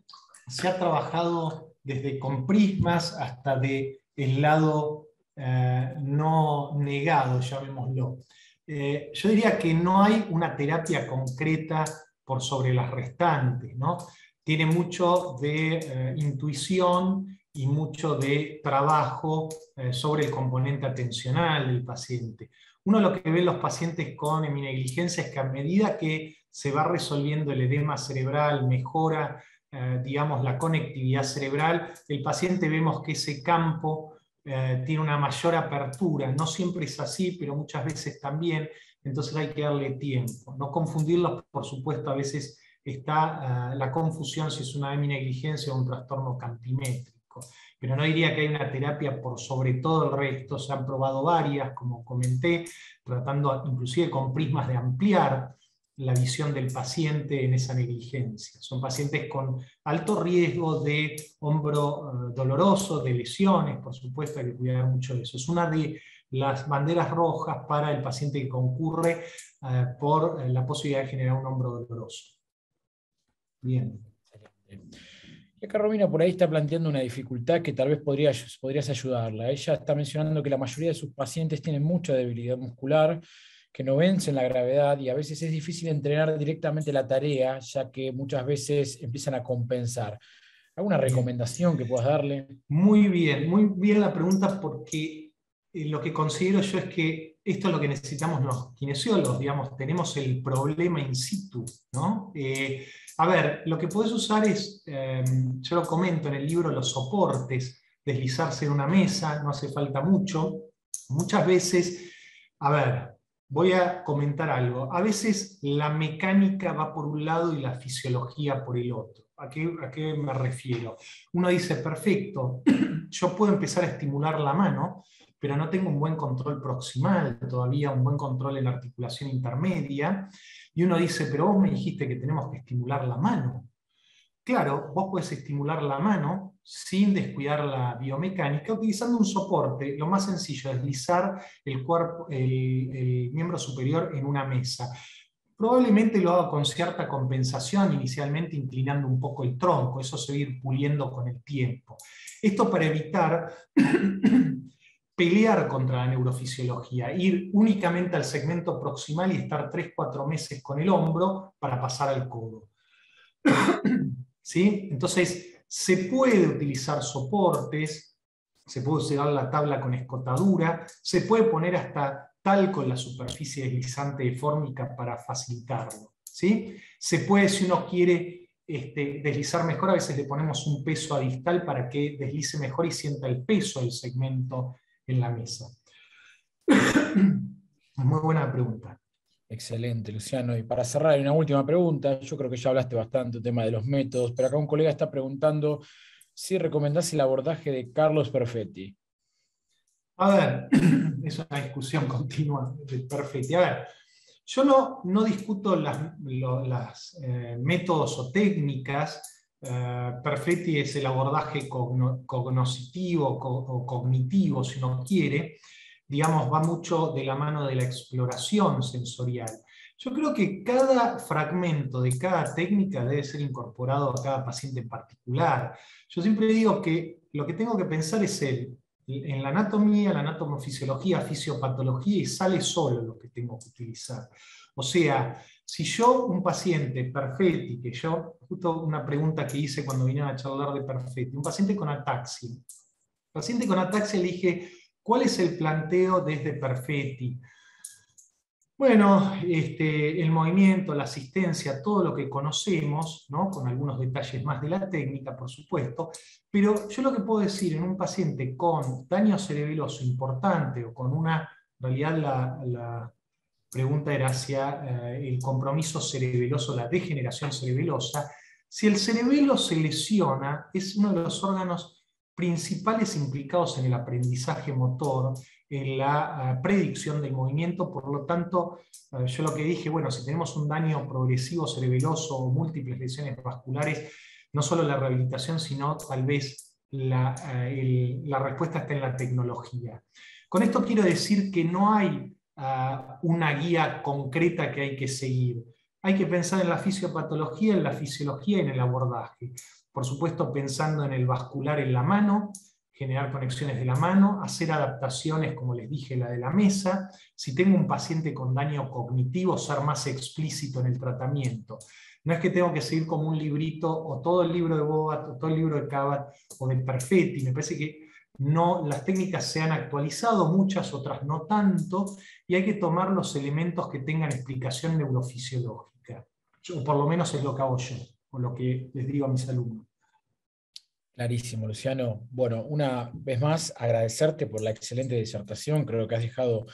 se ha trabajado desde con prismas hasta del lado no negado, llamémoslo. Yo diría que no hay una terapia concreta por sobre las restantes, ¿no? Tiene mucho de intuición y mucho de trabajo sobre el componente atencional del paciente. Uno lo que ve en los pacientes con heminegligencia es que a medida que se va resolviendo el edema cerebral, mejora, digamos, la conectividad cerebral, el paciente vemos que ese campo tiene una mayor apertura. No siempre es así, pero muchas veces también, entonces hay que darle tiempo. No confundirlos, por supuesto, a veces está la confusión si es una heminegligencia o un trastorno campimétrico. Pero no diría que hay una terapia por sobre todo el resto. Se han probado varias, como comenté, tratando inclusive con prismas de ampliar la visión del paciente en esa negligencia. Son pacientes con alto riesgo de hombro doloroso, de lesiones, por supuesto, hay que cuidar mucho de eso. Es una de las banderas rojas para el paciente que concurre por la posibilidad de generar un hombro doloroso. Bien. Y acá Romina por ahí está planteando una dificultad que tal vez podrías ayudarla. Ella está mencionando que la mayoría de sus pacientes tienen mucha debilidad muscular, que no vencen la gravedad y a veces es difícil entrenar directamente la tarea, ya que muchas veces empiezan a compensar. ¿Alguna Bien. recomendación que puedas darle? Muy bien la pregunta, porque lo que considero yo es que esto es lo que necesitamos los kinesiólogos, digamos, tenemos el problema in situ, ¿no? A ver, lo que puedes usar es, yo lo comento en el libro, los soportes, deslizarse en una mesa, no hace falta mucho. Muchas veces, a ver, voy a comentar algo, a veces la mecánica va por un lado y la fisiología por el otro. ¿A qué me refiero? Uno dice, perfecto, yo puedo empezar a estimular la mano, pero no tengo un buen control proximal, todavía un buen control en la articulación intermedia, y uno dice, pero vos me dijiste que tenemos que estimular la mano. Claro, vos podés estimular la mano sin descuidar la biomecánica, utilizando un soporte. Lo más sencillo es deslizar el cuerpo, el miembro superior en una mesa. Probablemente lo haga con cierta compensación, inicialmente inclinando un poco el tronco, eso se va a ir puliendo con el tiempo. Esto para evitar pelear contra la neurofisiología, ir únicamente al segmento proximal y estar 3-4 meses con el hombro para pasar al codo. ¿Sí? Entonces, se puede utilizar soportes, se puede usar la tabla con escotadura, se puede poner hasta talco en la superficie deslizante fórmica para facilitarlo. ¿Sí? Se puede, si uno quiere deslizar mejor, a veces le ponemos un peso a distal para que deslice mejor y sienta el peso del segmento en la mesa. Muy buena pregunta. Excelente, Luciano. Y para cerrar, hay una última pregunta. Yo creo que ya hablaste bastante del tema de los métodos, pero acá un colega está preguntando si recomendás el abordaje de Carlos Perfetti. A ver, es una discusión continua de Perfetti. A ver, yo no discuto las métodos o técnicas. Perfetti es el abordaje cognoscitivo o cognitivo, si uno quiere. Digamos, va mucho de la mano de la exploración sensorial. Yo creo que cada fragmento de cada técnica debe ser incorporado a cada paciente en particular. Yo siempre digo que lo que tengo que pensar es en la anatomía, la anatomofisiología, fisiopatología, y sale solo lo que tengo que utilizar. O sea, si yo, un paciente Perfetti, que yo, justo una pregunta que hice cuando vine a charlar de Perfetti, un paciente con ataxia. Paciente con ataxia le dije, ¿cuál es el planteo desde Perfetti? Bueno, el movimiento, la asistencia, todo lo que conocemos, ¿no? Con algunos detalles más de la técnica, por supuesto, pero yo lo que puedo decir en un paciente con daño cerebeloso importante o con una, en realidad la pregunta era hacia el compromiso cerebeloso, la degeneración cerebelosa, si el cerebelo se lesiona, es uno de los órganos principales implicados en el aprendizaje motor, en la predicción del movimiento. Por lo tanto, yo lo que dije, bueno, si tenemos un daño progresivo cerebeloso o múltiples lesiones vasculares, no solo la rehabilitación, sino tal vez la respuesta está en la tecnología. Con esto quiero decir que no hay una guía concreta que hay que seguir. Hay que pensar en la fisiopatología, en la fisiología y en el abordaje. Por supuesto, pensando en el vascular en la mano, generar conexiones de la mano, hacer adaptaciones, como les dije, la de la mesa. Si tengo un paciente con daño cognitivo, ser más explícito en el tratamiento. No es que tengo que seguir como un librito, o todo el libro de Bobat, o todo el libro de Kabat, o de Perfetti. Me parece que no, las técnicas se han actualizado, muchas otras no tanto, y hay que tomar los elementos que tengan explicación neurofisiológica. O por lo menos es lo que hago yo, o lo que les digo a mis alumnos. Clarísimo, Luciano. Bueno, una vez más, agradecerte por la excelente disertación. Creo que has dejado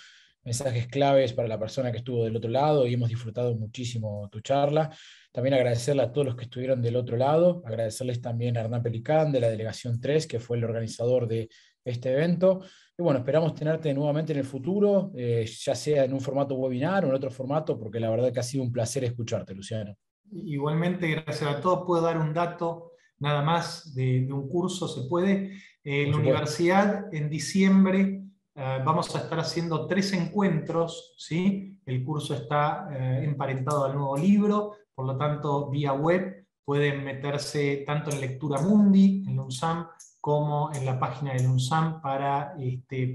mensajes claves para la persona que estuvo del otro lado y hemos disfrutado muchísimo tu charla. También agradecerle a todos los que estuvieron del otro lado, agradecerles también a Hernán Pelicán de la Delegación 3, que fue el organizador de este evento. Y bueno, esperamos tenerte nuevamente en el futuro, ya sea en un formato webinar o en otro formato, porque la verdad que ha sido un placer escucharte, Luciano. Igualmente, gracias a todos. Puedo dar un dato nada más de un curso, se puede. En Por la supuesto. universidad, en diciembre, vamos a estar haciendo 3 encuentros, ¿sí? El curso está emparentado al nuevo libro, por lo tanto, vía web pueden meterse tanto en Lectura Mundi, en la UNSAM, como en la página de la UNSAM para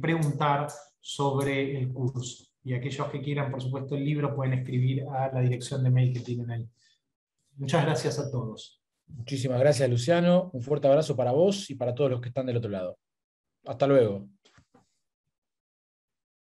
preguntar sobre el curso. Y aquellos que quieran, por supuesto, el libro pueden escribir a la dirección de mail que tienen ahí. Muchas gracias a todos. Muchísimas gracias, Luciano. Un fuerte abrazo para vos y para todos los que están del otro lado. Hasta luego.